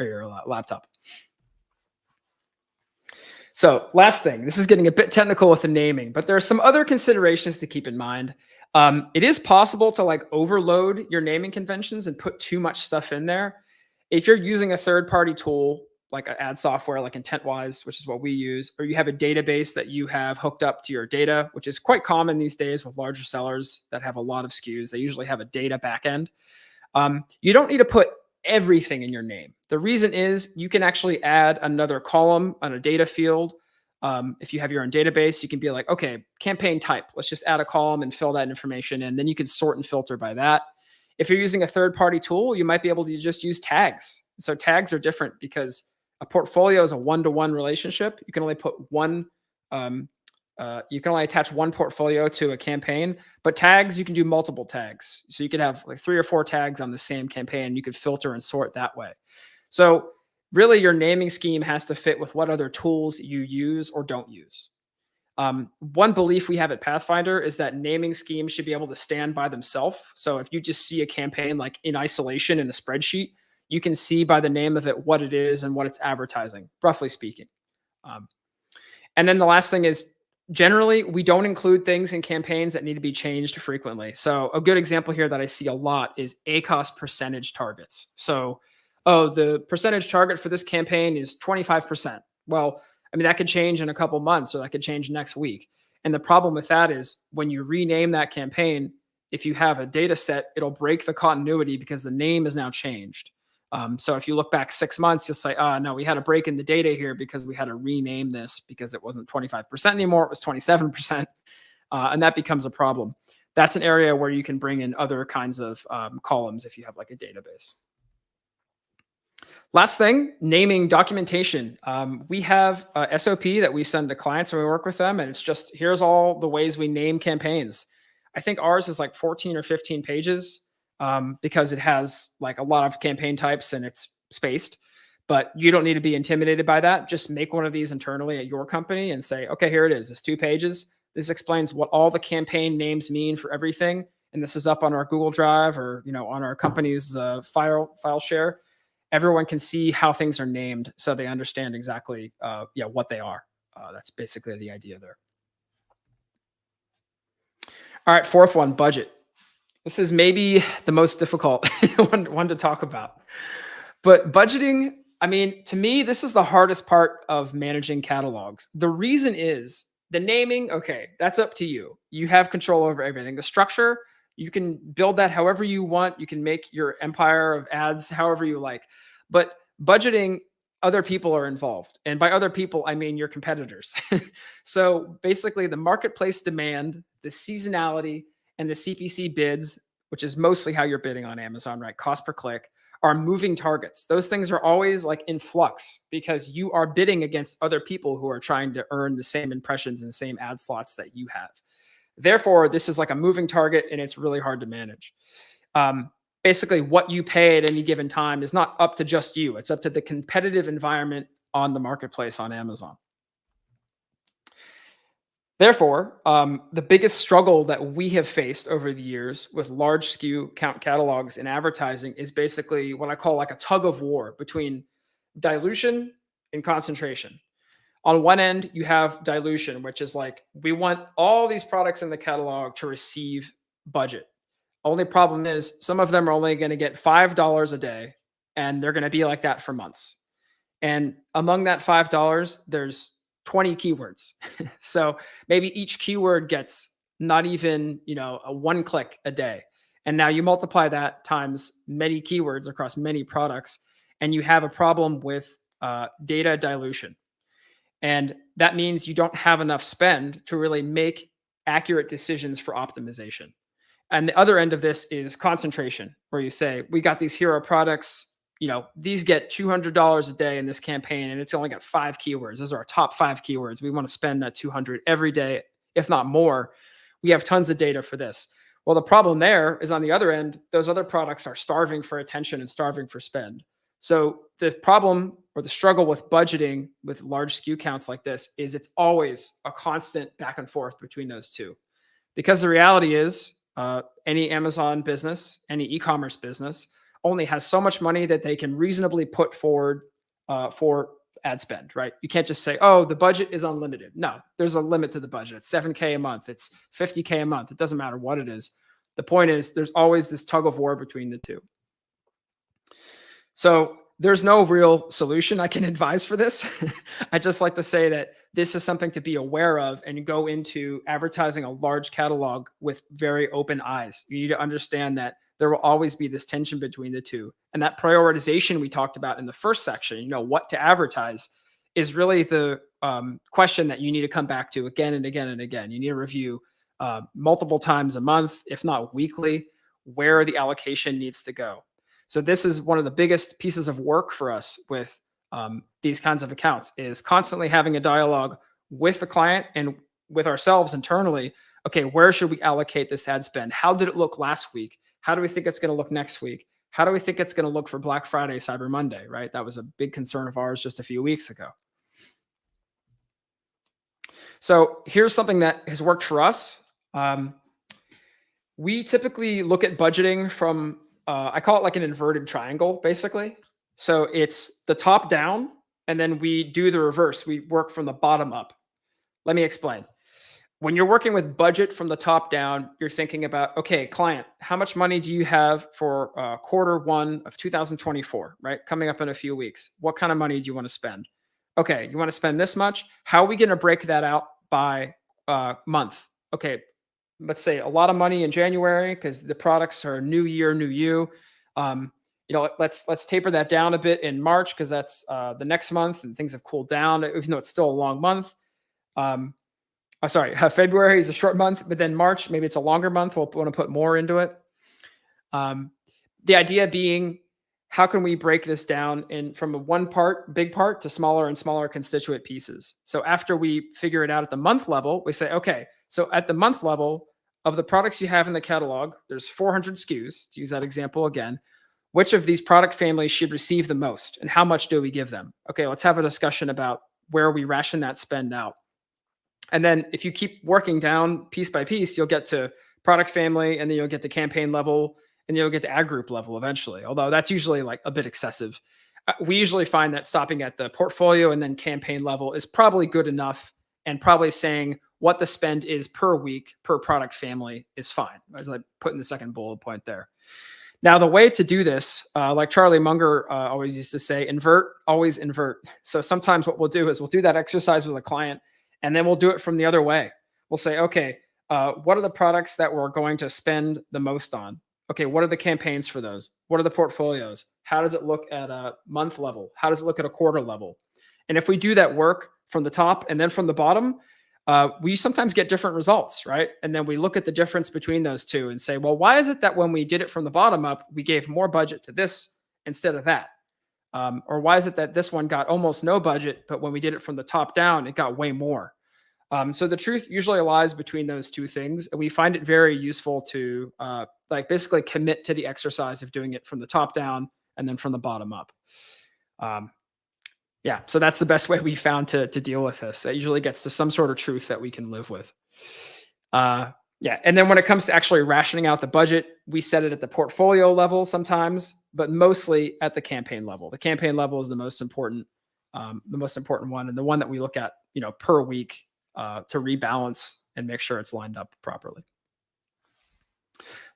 your laptop. So last thing, this is getting a bit technical with the naming, but there are some other considerations to keep in mind. It is possible to like overload your naming conventions and put too much stuff in there. If you're using a third-party tool, like an ad software, like IntentWise, which is what we use, or you have a database that you have hooked up to your data, which is quite common these days with larger sellers that have a lot of SKUs. They usually have a data backend. You don't need to put everything in your name. The reason is you can actually add another column on a data field. If you have your own database, you can be like, okay, campaign type, let's just add a column and fill that information in. Then you can sort and filter by that. If you're using a third-party tool, you might be able to just use tags. So tags are different because a portfolio is a one-to-one relationship. You can only put one, you can only attach one portfolio to a campaign, but tags, you can do multiple tags. So you could have like 3 or 4 tags on the same campaign. You could filter and sort that way. So really your naming scheme has to fit with what other tools you use or don't use. One belief we have at Pathfinder is that naming schemes should be able to stand by themselves. So if you just see a campaign like in isolation in a spreadsheet, you can see by the name of it what it is and what it's advertising, roughly speaking. And then the last thing is, generally, we don't include things in campaigns that need to be changed frequently. So a good example here that I see a lot is ACOS percentage targets. So, oh, the percentage target for this campaign is 25%. Well, I mean, that could change in a couple months, or that could change next week. And the problem with that is when you rename that campaign, if you have a data set, it'll break the continuity because the name is now changed. So if you look back 6 months, you'll say, no, we had a break in the data here because we had to rename this because it wasn't 25% anymore, it was 27%. And that becomes a problem. That's an area where you can bring in other kinds of columns if you have like a database. Last thing, naming documentation. We have a SOP that we send to clients when we work with them, and it's just, here's all the ways we name campaigns. I think ours is like 14 or 15 pages. Because it has like a lot of campaign types and it's spaced, but you don't need to be intimidated by that. Just make one of these internally at your company and say, okay, here it is. It's 2 pages. This explains what all the campaign names mean for everything. And this is up on our Google Drive or, you know, on our company's file share. Everyone can see how things are named so they understand exactly what they are. That's basically the idea there. All right, 4th one, budget. This is maybe the most difficult one to talk about. But budgeting, I mean, to me, this is the hardest part of managing catalogs. The reason is the naming, okay, that's up to you. You have control over everything. The structure, you can build that however you want. You can make your empire of ads however you like. But budgeting, other people are involved. And by other people, I mean your competitors. So basically the marketplace demand, the seasonality, and the CPC bids, which is mostly how you're bidding on Amazon, right? Cost per click, are moving targets. Those things are always like in flux because you are bidding against other people who are trying to earn the same impressions and the same ad slots that you have. Therefore, this is like a moving target and it's really hard to manage. Basically, what you pay at any given time is not up to just you. It's up to the competitive environment on the marketplace on Amazon. Therefore, the biggest struggle that we have faced over the years with large SKU count catalogs in advertising is basically what I call like a tug of war between dilution and concentration. On one end, you have dilution, which is like, we want all these products in the catalog to receive budget. Only problem is some of them are only going to get $5 a day, and they're going to be like that for months. And among that $5, there's 20 keywords. So maybe each keyword gets not even, a one click a day. And now you multiply that times many keywords across many products, and you have a problem with data dilution. And that means you don't have enough spend to really make accurate decisions for optimization. And the other end of this is concentration, where you say, we got these hero products, these get $200 a day in this campaign, and it's only got 5 keywords. Those are our top 5 keywords. We want to spend that 200 every day, if not more. We have tons of data for this. Well, the problem there is on the other end, those other products are starving for attention and starving for spend. So the problem or the struggle with budgeting with large SKU counts like this is it's always a constant back and forth between those two. Because the reality is any Amazon business, any e-commerce business only has so much money that they can reasonably put forward for ad spend, right? You can't just say, oh, the budget is unlimited. No, there's a limit to the budget. It's $7K a month. It's $50K a month. It doesn't matter what it is. The point is there's always this tug of war between the two. So there's no real solution I can advise for this. I just like to say that this is something to be aware of, and you go into advertising a large catalog with very open eyes. You need to understand that there will always be this tension between the two. And that prioritization we talked about in the first section, what to advertise, is really the question that you need to come back to again and again and again. You need to review multiple times a month, if not weekly, where the allocation needs to go. So this is one of the biggest pieces of work for us with these kinds of accounts, is constantly having a dialogue with the client and with ourselves internally. Okay, where should we allocate this ad spend? How did it look last week? How do we think it's going to look next week? How do we think it's going to look for Black Friday, Cyber Monday, right? That was a big concern of ours just a few weeks ago. So here's something that has worked for us. We typically look at budgeting from, I call it like an inverted triangle, basically. So it's the top down, and then we do the reverse. We work from the bottom up. Let me explain. When you're working with budget from the top down, you're thinking about, okay, client, how much money do you have for Q1 of 2024, right? Coming up in a few weeks. What kind of money do you want to spend? Okay, you want to spend this much. How are we going to break that out by month? Okay, let's say a lot of money in January because the products are new year, new you. Let's taper that down a bit in March because that's the next month and things have cooled down, even though it's still a long month. February is a short month, but then March, maybe it's a longer month. We'll want to put more into it. The idea being, how can we break this down from a big part to smaller and smaller constituent pieces? So after we figure it out at the month level, we say, okay, so at the month level of the products you have in the catalog, there's 400 SKUs, to use that example again. Which of these product families should receive the most and how much do we give them? Okay, let's have a discussion about where we ration that spend out. And then if you keep working down piece by piece, you'll get to product family, and then you'll get to campaign level, and you'll get to ad group level eventually, although that's usually like a bit excessive. We usually find that stopping at the portfolio and then campaign level is probably good enough, and probably saying what the spend is per week, per product family is fine, as I put in the second bullet point there. Now, the way to do this, like Charlie Munger always used to say, invert, always invert. So sometimes what we'll do is we'll do that exercise with a client, and then we'll do it from the other way. We'll say, okay, what are the products that we're going to spend the most on? Okay, what are the campaigns for those? What are the portfolios? How does it look at a month level? How does it look at a quarter level? And if we do that work from the top and then from the bottom, we sometimes get different results, right? And then we look at the difference between those two and say, well, why is it that when we did it from the bottom up, we gave more budget to this instead of that? Or why is it that this one got almost no budget, but when we did it from the top down, it got way more? So the truth usually lies between those two things. And we find it very useful to basically commit to the exercise of doing it from the top down and then from the bottom up. Yeah, so that's the best way we found to deal with this. It usually gets to some sort of truth that we can live with. Yeah, and then when it comes to actually rationing out the budget, we set it at the portfolio level sometimes, but mostly at the campaign level. The campaign level is the most important one, and the one that we look at, per week to rebalance and make sure it's lined up properly.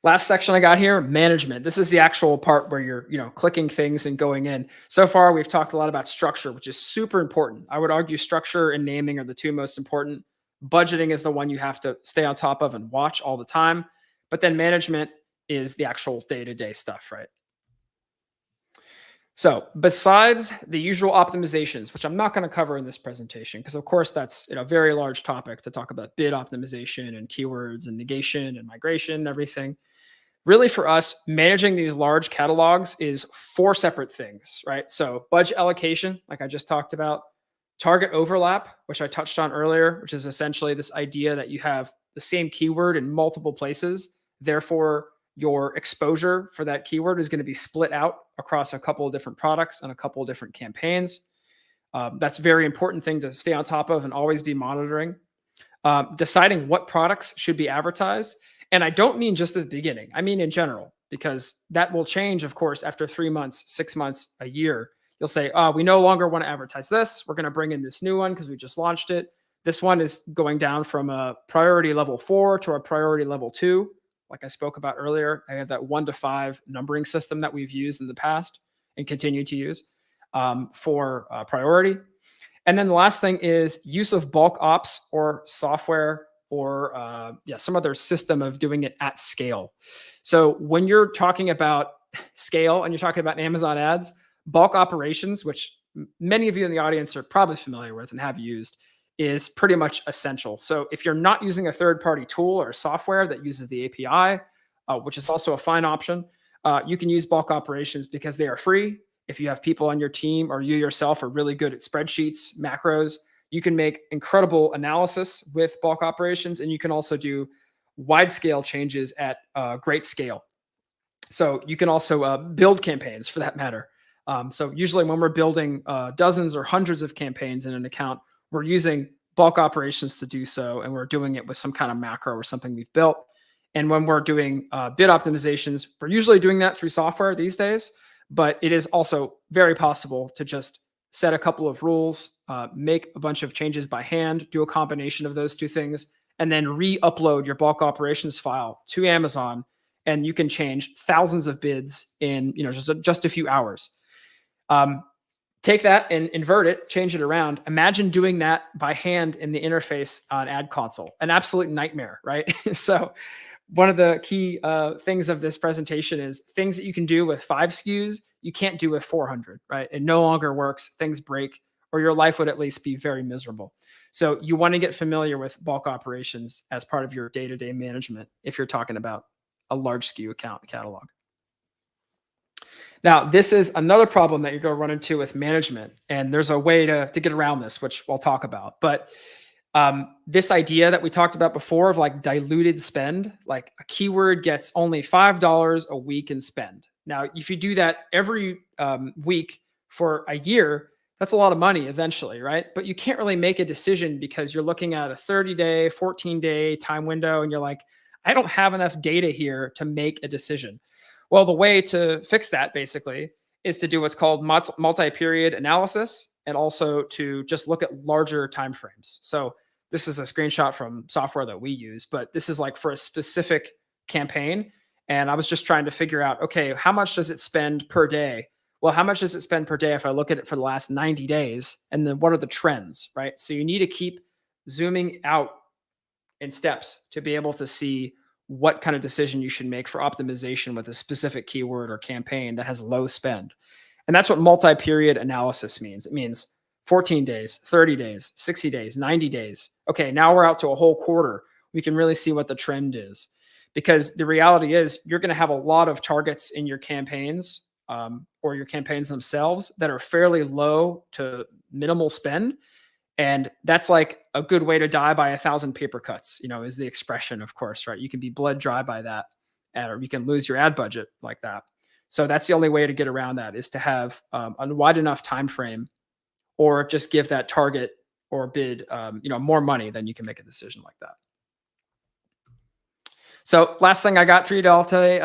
Last section I got here, management. This is the actual part where you're, clicking things and going in. So far, we've talked a lot about structure, which is super important. I would argue structure and naming are the two most important. Budgeting is the one you have to stay on top of and watch all the time. But then management is the actual day-to-day stuff, right? So besides the usual optimizations, which I'm not going to cover in this presentation, because of course that's a very large topic to talk about bid optimization and keywords and negation and migration and everything. Really for us, managing these large catalogs is 4 separate things, right? So budget allocation, like I just talked about, target overlap, which I touched on earlier, which is essentially this idea that you have the same keyword in multiple places. Therefore, your exposure for that keyword is going to be split out across a couple of different products and a couple of different campaigns. That's a very important thing to stay on top of and always be monitoring. Deciding what products should be advertised. And I don't mean just at the beginning. I mean in general, because that will change, of course, after 3 months, 6 months, a year. You'll say, we no longer want to advertise this. We're going to bring in this new one because we just launched it. This one is going down from a priority level 4 to a priority level 2. Like I spoke about earlier, I have that 1 to 5 numbering system that we've used in the past and continue to use for priority. And then the last thing is use of bulk ops or software or some other system of doing it at scale. So when you're talking about scale and you're talking about Amazon ads, bulk operations, which many of you in the audience are probably familiar with and have used, is pretty much essential. So if you're not using a third-party tool or software that uses the API, which is also a fine option, you can use bulk operations because they are free. If you have people on your team or you yourself are really good at spreadsheets, macros, you can make incredible analysis with bulk operations, and you can also do wide-scale changes at great scale. So you can also build campaigns for that matter. So usually when we're building dozens or hundreds of campaigns in an account, we're using bulk operations to do so, and we're doing it with some kind of macro or something we've built. And when we're doing bid optimizations, we're usually doing that through software these days, but it is also very possible to just set a couple of rules, make a bunch of changes by hand, do a combination of those two things, and then re-upload your bulk operations file to Amazon, and you can change thousands of bids in just a few hours. Take that and invert it, change it around. Imagine doing that by hand in the interface on Ad Console. An absolute nightmare, right? So one of the key things of this presentation is things that you can do with 5 SKUs, you can't do with 400, right? It no longer works, things break, or your life would at least be very miserable. So you want to get familiar with bulk operations as part of your day-to-day management if you're talking about a large SKU account catalog. Now, this is another problem that you're going to run into with management, and there's a way to get around this, which we'll talk about. But this idea that we talked about before of like diluted spend, like a keyword gets only $5 a week in spend. Now, if you do that every week for a year, that's a lot of money eventually, right? But you can't really make a decision because you're looking at a 30-day, 14-day time window, and you're like, I don't have enough data here to make a decision. Well, the way to fix that basically is to do what's called multi-period analysis, and also to just look at larger timeframes. So this is a screenshot from software that we use, but this is like for a specific campaign. And I was just trying to figure out, okay, how much does it spend per day? Well, how much does it spend per day if I look at it for the last 90 days? And then what are the trends, right? So you need to keep zooming out in steps to be able to see what kind of decision you should make for optimization with a specific keyword or campaign that has low spend. And that's what multi-period analysis means. It means 14 days, 30 days, 60 days, 90 days. Okay, now we're out to a whole quarter. We can really see what the trend is. Because the reality is you're going to have a lot of targets in your campaigns or your campaigns themselves that are fairly low to minimal spend. And that's like a good way to die by 1,000 paper cuts, is the expression, of course, right? You can be bled dry by that, or you can lose your ad budget like that. So that's the only way to get around that, is to have a wide enough time frame or just give that target or bid, more money, then you can make a decision like that. So last thing I got for you all today,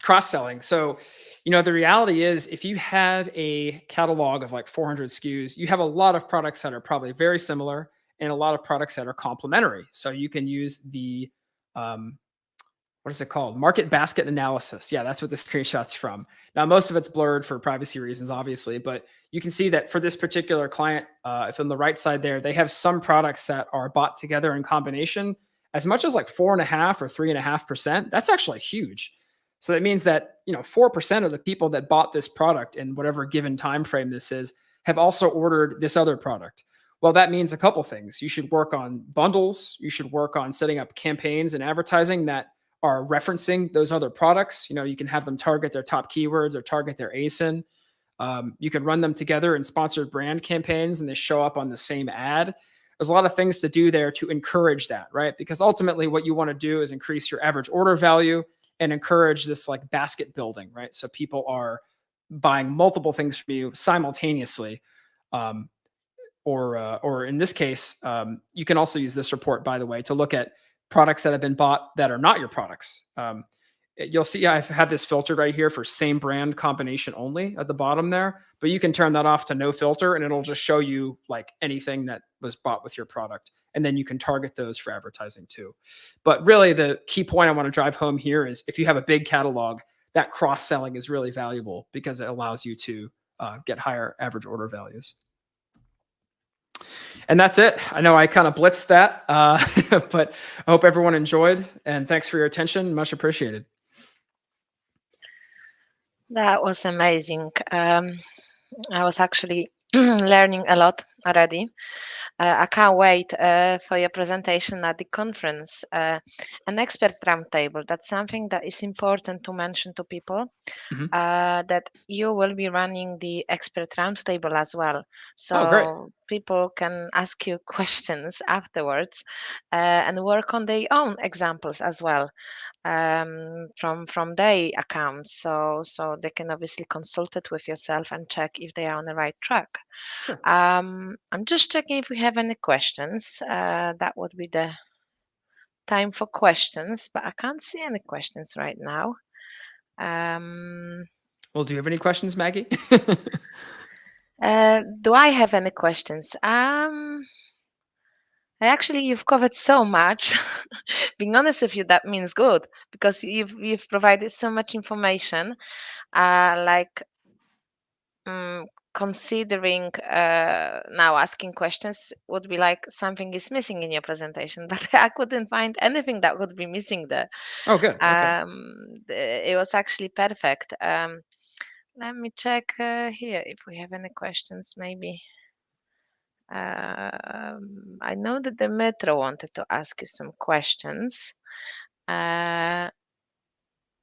cross-selling. So, the reality is if you have a catalog of like 400 SKUs, you have a lot of products that are probably very similar and a lot of products that are complementary. So you can use the, what is it called? Market basket analysis. Yeah, that's what the screenshot's from. Now, most of it's blurred for privacy reasons, obviously, but you can see that for this particular client, if on the right side there, they have some products that are bought together in combination as much as like 4.5 or 3.5%. That's actually huge. So that means that 4% of the people that bought this product in whatever given time frame this is have also ordered this other product. Well, that means a couple things. You should work on bundles. You should work on setting up campaigns and advertising that are referencing those other products. You can have them target their top keywords or target their ASIN. You can run them together in sponsored brand campaigns and they show up on the same ad. There's a lot of things to do there to encourage that, right? Because ultimately what you want to do is increase your average order value and encourage this like basket building, right? So people are buying multiple things from you simultaneously. Or in this case, you can also use this report, by the way, to look at products that have been bought that are not your products. You'll see I have this filtered right here for same brand combination only at the bottom there, but you can turn that off to no filter and it'll just show you like anything that was bought with your product. And then you can target those for advertising too. But really the key point I want to drive home here is if you have a big catalog, that cross-selling is really valuable because it allows you to get higher average order values. And that's it. I know I kind of blitzed that, but I hope everyone enjoyed and thanks for your attention. Much appreciated. That was amazing. I was actually learning a lot already. I can't wait for your presentation at the conference. An expert roundtable, that's something that is important to mention to people, that you will be running the expert roundtable as well. So people can ask you questions afterwards and work on their own examples as well. From their accounts, so they can obviously consult it with yourself and check if they are on the right track. Sure. I'm just checking if we have any questions. That would be the time for questions, but I can't see any questions right now. Well, do you have any questions, Maggie? Do I have any questions? Actually, you've covered so much. Being honest with you, that means good because you've provided so much information. Considering now asking questions would be like something is missing in your presentation, but I couldn't find anything that would be missing there. Oh, good. Okay. It was actually perfect. Let me check here if we have any questions, maybe. I know that the Metro wanted to ask you some questions. I'm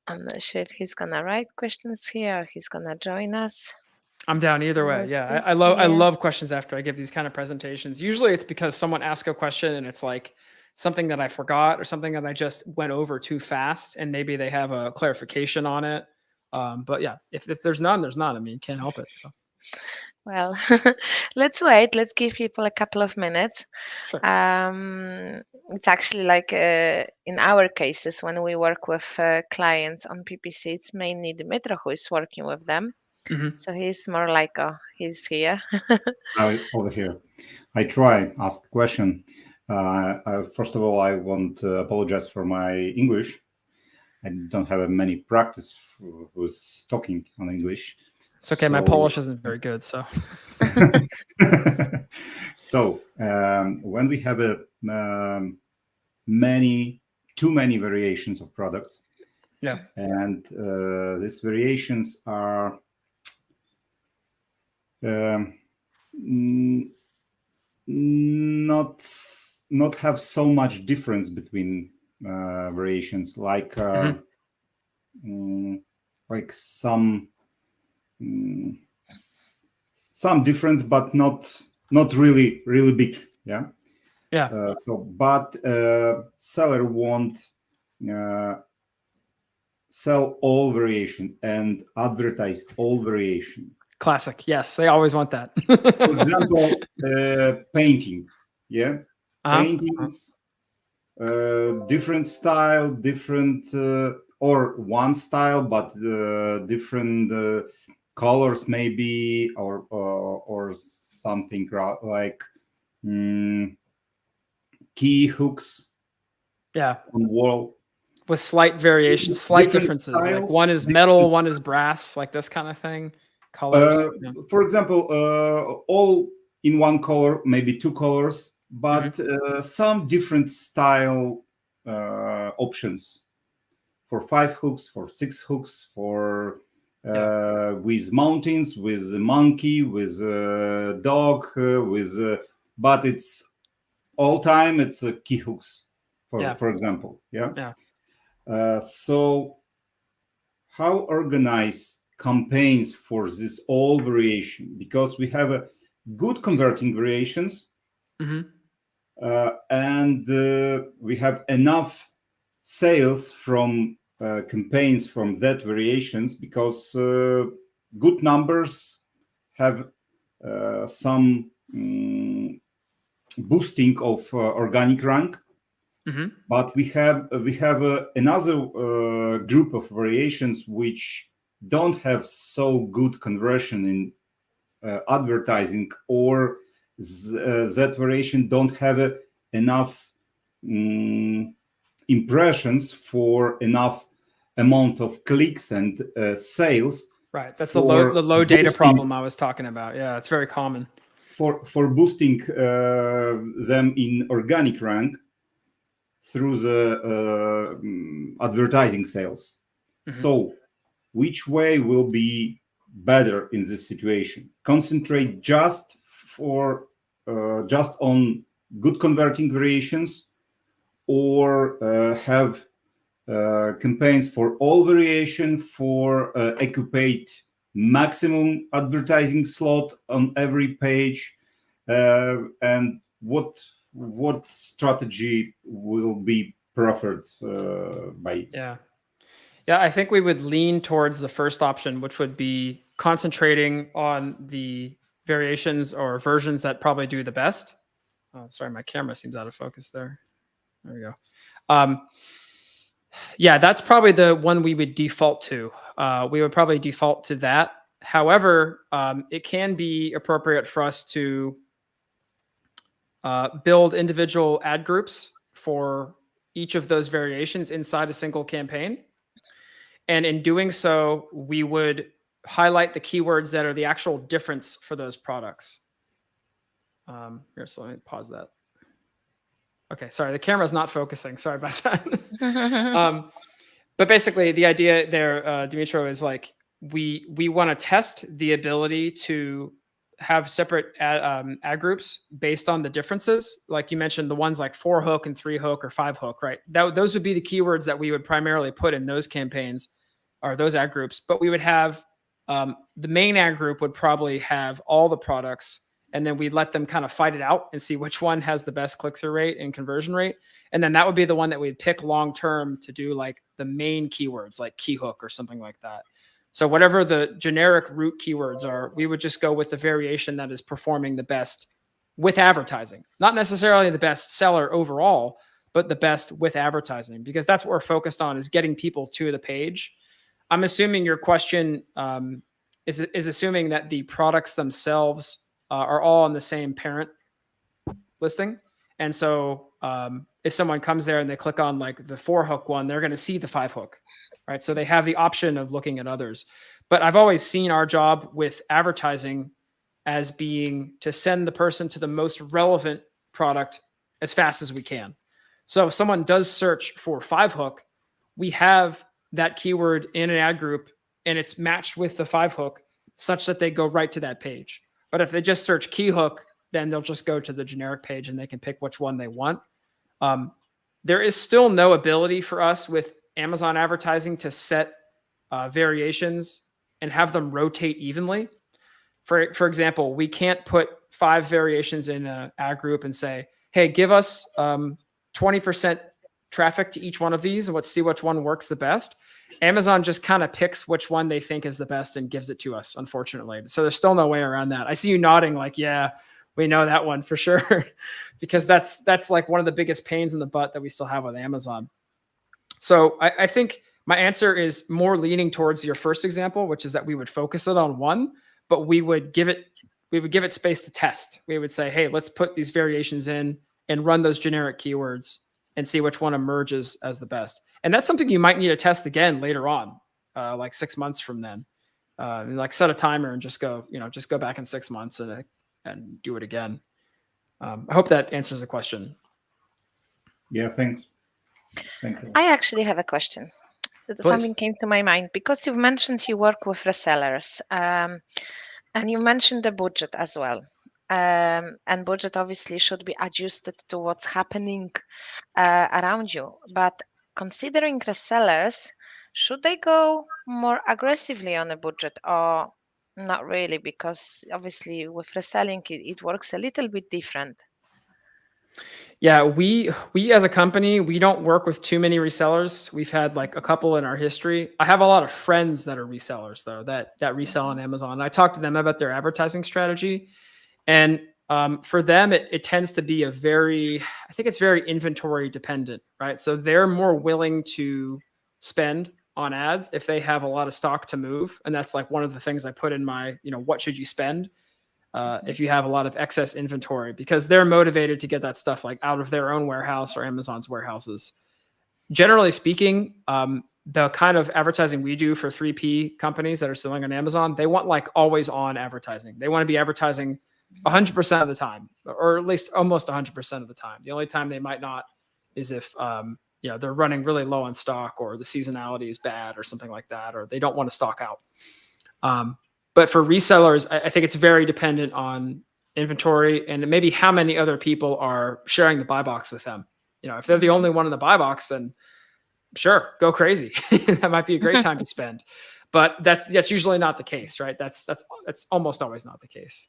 not sure if he's gonna write questions here or he's gonna join us. I'm down either way. Yeah, I love questions after I give these kind of presentations. Usually it's because someone asked a question and it's like something that I forgot or something that I just went over too fast and maybe they have a clarification on it. But yeah, if there's none, there's none. I mean, can't help it. So. Well, let's wait. Let's give people a couple of minutes. Sure. It's actually like in our cases, when we work with clients on PPC, it's mainly Dmytro who is working with them. So he's more like, he's here. Over here. I try ask question. First of all, I want to apologize for my English. I don't have many practice with talking on English. It's okay. My Polish isn't very good, so. So when we have too many variations of products, yeah, and these variations are not have so much difference between variations, like some difference, but not really big. Yeah. But seller won't sell all variation and advertise all variation. Classic. Yes, they always want that. For example, paintings. Yeah, paintings, different style, different or one style, but different colors maybe, or something like key hooks. Yeah, on wall. With slight variations, slight Different differences. Like styles, one is metal, one is brass, like this kind of thing. Colors. Yeah. For example, all in one color, maybe two colors, but some different style options for 5 hooks, for 6 hooks, for with mountains, with a monkey, with a dog, but it's all time it's key hooks, for example. So how organize campaigns for this all variation? Because we have a good converting variations, and we have enough sales from campaigns from that variations, because good numbers have some boosting of organic rank. But we have another group of variations which don't have so good conversion in advertising, or that variation don't have enough impressions for enough amount of clicks and sales. Right, that's the low data problem I was talking about. Yeah, it's very common for boosting them in organic rank through the advertising sales. So which way will be better in this situation? Concentrate just on good converting variations, or have campaigns for all variation, for occupy maximum advertising slot on every page, and what strategy will be preferred by? I think we would lean towards the first option, which would be concentrating on the variations or versions that probably do the best. Oh, sorry, my camera seems out of focus there. There we go. That's probably the one we would default to. We would probably default to that. However, it can be appropriate for us to build individual ad groups for each of those variations inside a single campaign. And in doing so, we would highlight the keywords that are the actual difference for those products. Here, so let me pause that. Okay, sorry, the camera's not focusing. Sorry about that. But basically, the idea there, Dimitro, is like we want to test the ability to have separate ad groups based on the differences. Like you mentioned, the ones like 4 hook and 3 hook or 5 hook, right? Those would be the keywords that we would primarily put in those campaigns or those ad groups. But we would have the main ad group would probably have all the products, and then we'd let them kind of fight it out and see which one has the best click-through rate and conversion rate. And then that would be the one that we'd pick long-term to do like the main keywords, like key hook or something like that. So whatever the generic root keywords are, we would just go with the variation that is performing the best with advertising. Not necessarily the best seller overall, but the best with advertising, because that's what we're focused on, is getting people to the page. I'm assuming your question is assuming that the products themselves are all on the same parent listing. And so if someone comes there and they click on like the 4 hook one, they're going to see the 5 hook. Right. So they have the option of looking at others. But I've always seen our job with advertising as being to send the person to the most relevant product as fast as we can. So if someone does search for 5 hook, we have that keyword in an ad group and it's matched with the 5 hook such that they go right to that page. But if they just search key hook, then they'll just go to the generic page and they can pick which one they want. There is still no ability for us with Amazon advertising to set variations and have them rotate evenly. For example, we can't put 5 variations in an ad group and say, hey, give us 20% traffic to each one of these and let's see which one works the best. Amazon just kind of picks which one they think is the best and gives it to us, unfortunately. So there's still no way around that. I see you nodding like, yeah, we know that one for sure, because that's like one of the biggest pains in the butt that we still have with Amazon. So I think my answer is more leaning towards your first example, which is that we would focus it on one, but we would give it space to test. We would say, hey, let's put these variations in and run those generic keywords and see which one emerges as the best. And that's something you might need to test again later on, like 6 months from then. Like set a timer and just go back in 6 months and do it again. I hope that answers the question. Yeah, thanks. Thank you. I actually have a question. Something came to my mind because you've mentioned you work with resellers, and you mentioned the budget as well. And budget obviously should be adjusted to what's happening around you. But considering resellers, should they go more aggressively on a budget or not really? Because obviously with reselling, it works a little bit different. Yeah, we as a company, we don't work with too many resellers. We've had like a couple in our history. I have a lot of friends that are resellers though, that resell on Amazon. I talk to them about their advertising strategy. And for them, it tends to be I think it's very inventory dependent, right? So they're more willing to spend on ads if they have a lot of stock to move. And that's like one of the things I put in my, what should you spend? If you have a lot of excess inventory, because they're motivated to get that stuff like out of their own warehouse or Amazon's warehouses. Generally speaking, the kind of advertising we do for 3P companies that are selling on Amazon, they want like always on advertising. They want to be advertising 100% of the time, or at least almost 100% of the time. The only time they might not is if they're running really low on stock, or the seasonality is bad or something like that, or they don't want to stock out. But for resellers, I think it's very dependent on inventory and maybe how many other people are sharing the buy box with them. If they're the only one in the buy box, then sure, go crazy. That might be a great time to spend. But that's usually not the case, right? That's almost always not the case.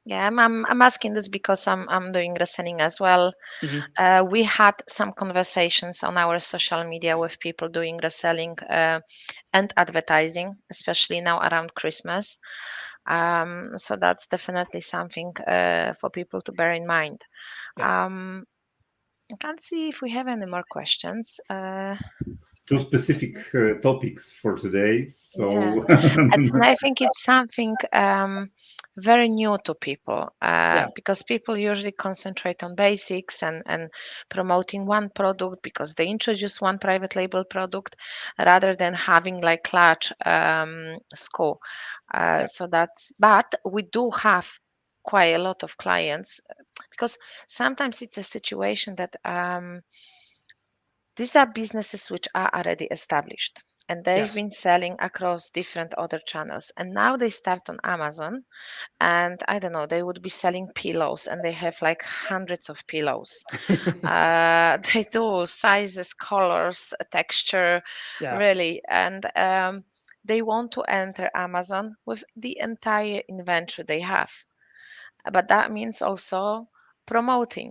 Yeah, I'm asking this because I'm doing reselling as well. Mm-hmm. We had some conversations on our social media with people doing reselling and advertising, especially now around Christmas. So that's definitely something for people to bear in mind. Yeah. I can't see if we have any more questions. Two specific topics for today. So and I think it's something very new to people because people usually concentrate on basics and promoting one product because they introduce one private label product rather than having like large SKU. But we do have quite a lot of clients because sometimes it's a situation that these are businesses which are already established and they've been selling across different other channels, and now they start on Amazon, and I don't know, they would be selling pillows and they have like hundreds of pillows. They do sizes, colors, texture, really, and they want to enter Amazon with the entire inventory they have, but that means also promoting.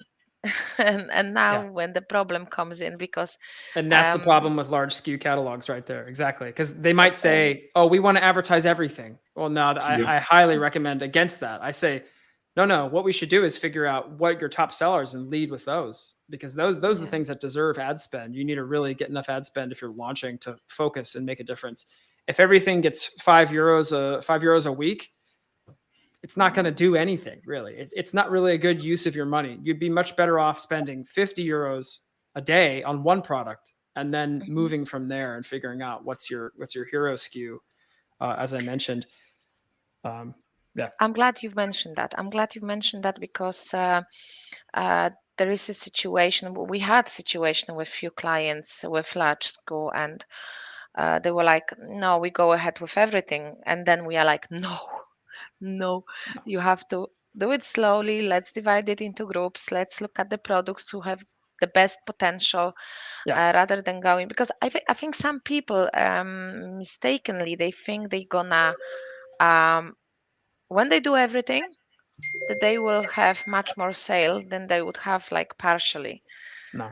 and now when the problem comes in, because and that's the problem with large SKU catalogs right there. Exactly. Because they might say, oh, we want to advertise everything. Well, no, I highly recommend against that. I say, no, what we should do is figure out what your top sellers and lead with those, because those are the things that deserve ad spend. You need to really get enough ad spend if you're launching to focus and make a difference. If everything gets €5 a week, it's not going to do anything, really. It's not really a good use of your money. You'd be much better off spending €50 a day on one product and then moving from there and figuring out what's your hero SKU, as I mentioned. I'm glad you've mentioned that. Because there is a situation. We had a situation with few clients with large SKU, and they were like, no, we go ahead with everything. And then we are like, no, you have to do it slowly. Let's divide it into groups. Let's look at the products who have the best potential rather than going, because I think some people mistakenly, they think they're gonna when they do everything, that they will have much more sale than they would have like partially. No.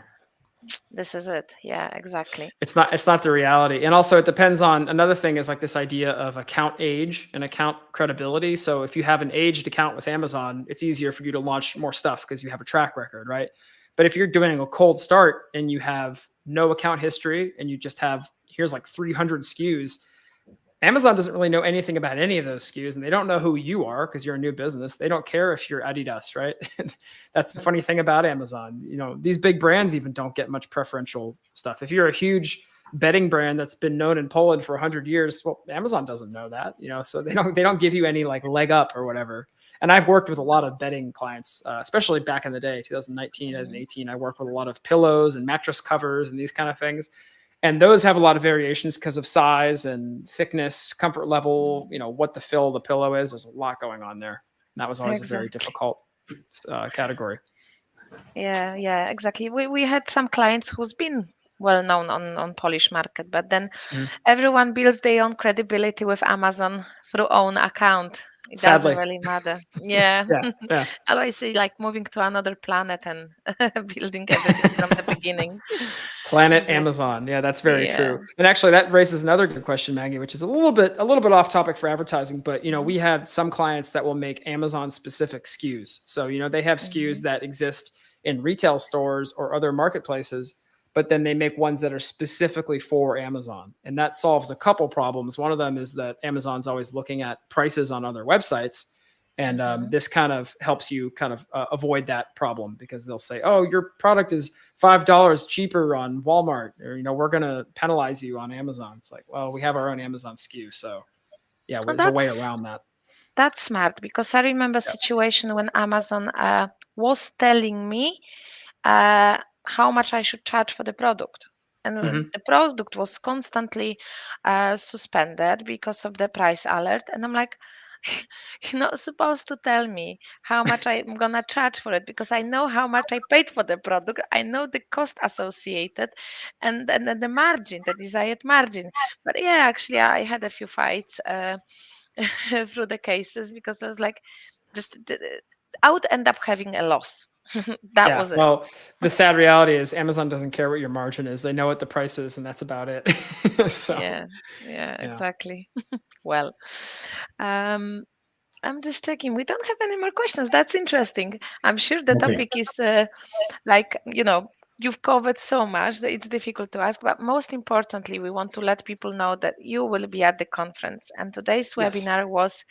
this is it. Yeah, exactly. It's not the reality. And also it depends on, another thing is like this idea of account age and account credibility. So if you have an aged account with Amazon, it's easier for you to launch more stuff because you have a track record, right? But if you're doing a cold start and you have no account history and you just have, here's like 300 SKUs, Amazon doesn't really know anything about any of those SKUs, and they don't know who you are because you're a new business. They don't care if you're Adidas, right? That's the funny thing about Amazon. You know, these big brands even don't get much preferential stuff. If you're a huge bedding brand that's been known in Poland for 100 years, well, Amazon doesn't know that, you know, so they don't give you any like leg up or whatever. And I've worked with a lot of bedding clients, especially back in the day, 2019, 2018. I worked with a lot of pillows and mattress covers and these kind of things. And those have a lot of variations because of size and thickness, comfort level, you know, what the fill of the pillow is. There's a lot going on there. And that was always a very difficult category. Yeah, exactly. We had some clients who's been well known on Polish market, but then everyone builds their own credibility with Amazon through own account. It Sadly. doesn't really matter. Yeah. Yeah. I always say like moving to another planet and building everything from the beginning. Planet Amazon. Yeah, that's very true. And actually that raises another good question, Maggie, which is a little bit off topic for advertising, but you know, we have some clients that will make Amazon specific SKUs. So, you know, they have SKUs that exist in retail stores or other marketplaces, but then they make ones that are specifically for Amazon. And that solves a couple problems. One of them is that Amazon's always looking at prices on other websites. And this kind of helps you kind of avoid that problem, because they'll say, oh, your product is $5 cheaper on Walmart, or, you know, we're going to penalize you on Amazon. It's like, well, we have our own Amazon SKU. So yeah, there's a way around that. That's smart, because I remember a situation when Amazon was telling me how much I should charge for the product. And the product was constantly suspended because of the price alert. And I'm like, you're not supposed to tell me how much I'm going to charge for it, because I know how much I paid for the product. I know the cost associated and the margin, the desired margin. But yeah, actually, I had a few fights through the cases, because I was like, I would end up having a loss. That was it. Well, the sad reality is Amazon doesn't care what your margin is. They know what the price is, and that's about it. So yeah, exactly. Well, I'm just checking. We don't have any more questions. That's interesting. I'm sure the topic is like, you know, you've covered so much that it's difficult to ask. But most importantly, we want to let people know that you will be at the conference. And today's webinar was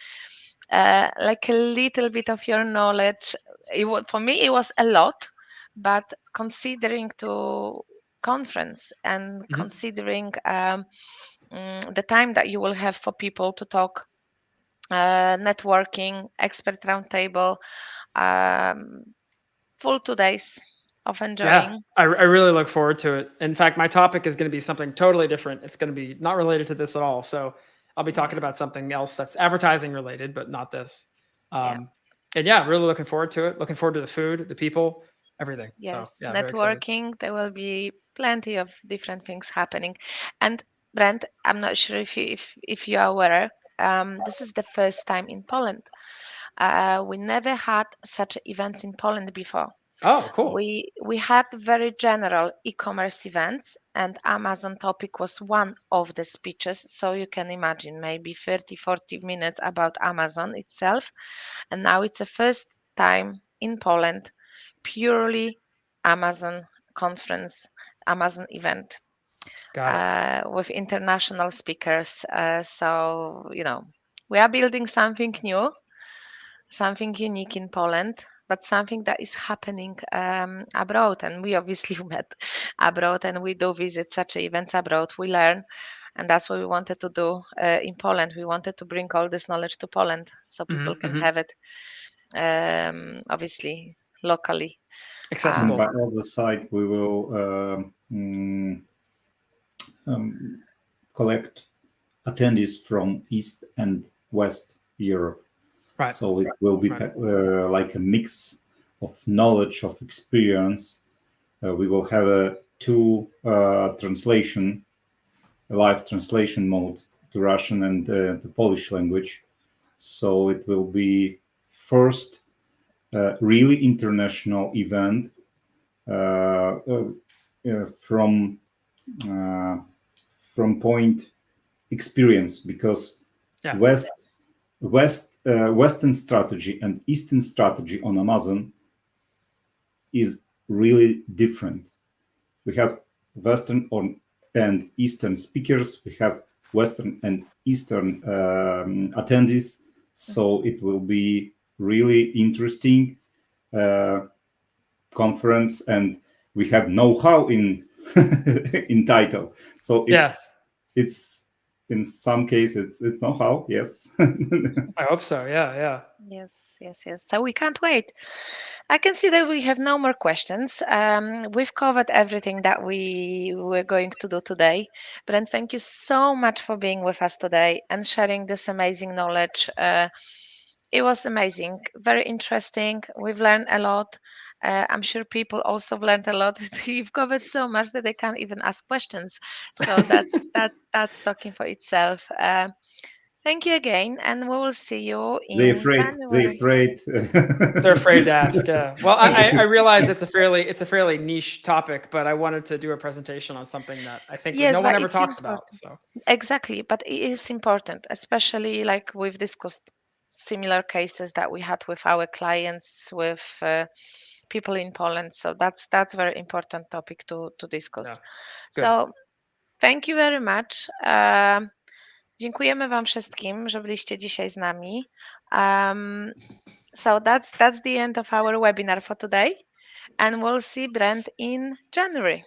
like a little bit of your knowledge. For me, it was a lot, but considering to conference and considering the time that you will have for people to talk, networking, expert roundtable, full 2 days of enjoying. Yeah, I really look forward to it. In fact, my topic is going to be something totally different. It's going to be not related to this at all. So I'll be talking about something else that's advertising related, but not this. And yeah, really looking forward to it. Looking forward to the food, the people, everything. Yes, so, yeah, networking. There will be plenty of different things happening. And Brent, I'm not sure if you are aware. This is the first time in Poland. We never had such events in Poland before. Oh, cool. We had very general e-commerce events, and Amazon topic was one of the speeches. So you can imagine maybe 30, 40 minutes about Amazon itself. And now it's the first time in Poland, purely Amazon conference, Amazon event with international speakers. So, you know, we are building something new, something unique in Poland, but something that is happening abroad. And we obviously met abroad, and we do visit such events abroad. We learn, and that's what we wanted to do in Poland. We wanted to bring all this knowledge to Poland so people can have it, obviously, locally. Accessible. By the other side, we will collect attendees from East and West Europe. Right. So it will be like a mix of knowledge, of experience. We will have a live translation mode to Russian and the Polish language. So it will be first really international event from point experience, because Yeah. Western strategy and Eastern strategy on Amazon is really different. We have Western and Eastern speakers. We have Western and Eastern attendees. So it will be really interesting conference, and we have know-how in in title. So it's in some cases it's know-how. Yes. I hope so. Yeah. Yes. So we can't wait. I can see that we have no more questions. We've covered everything that we were going to do today. Brent, thank you so much for being with us today and sharing this amazing knowledge. It was amazing, very interesting. We've learned a lot. I'm sure people also learned a lot. You've covered so much that they can't even ask questions. So that's talking for itself. Thank you again, and we will see you in January. They're afraid to ask. Yeah. Well, I realize it's a fairly niche topic, but I wanted to do a presentation on something that I think no one ever talks about. So exactly, but it is important, especially like we've discussed similar cases that we had with our clients, with people in Poland. So that's very important topic to discuss. Yeah. So thank you very much. Dziękujemy Wam wszystkim, że byliście dzisiaj z nami. So that's the end of our webinar for today, and we'll see Brent in January.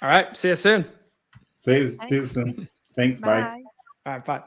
All right. See you soon. See you soon. Thanks. Bye. All right. Bye.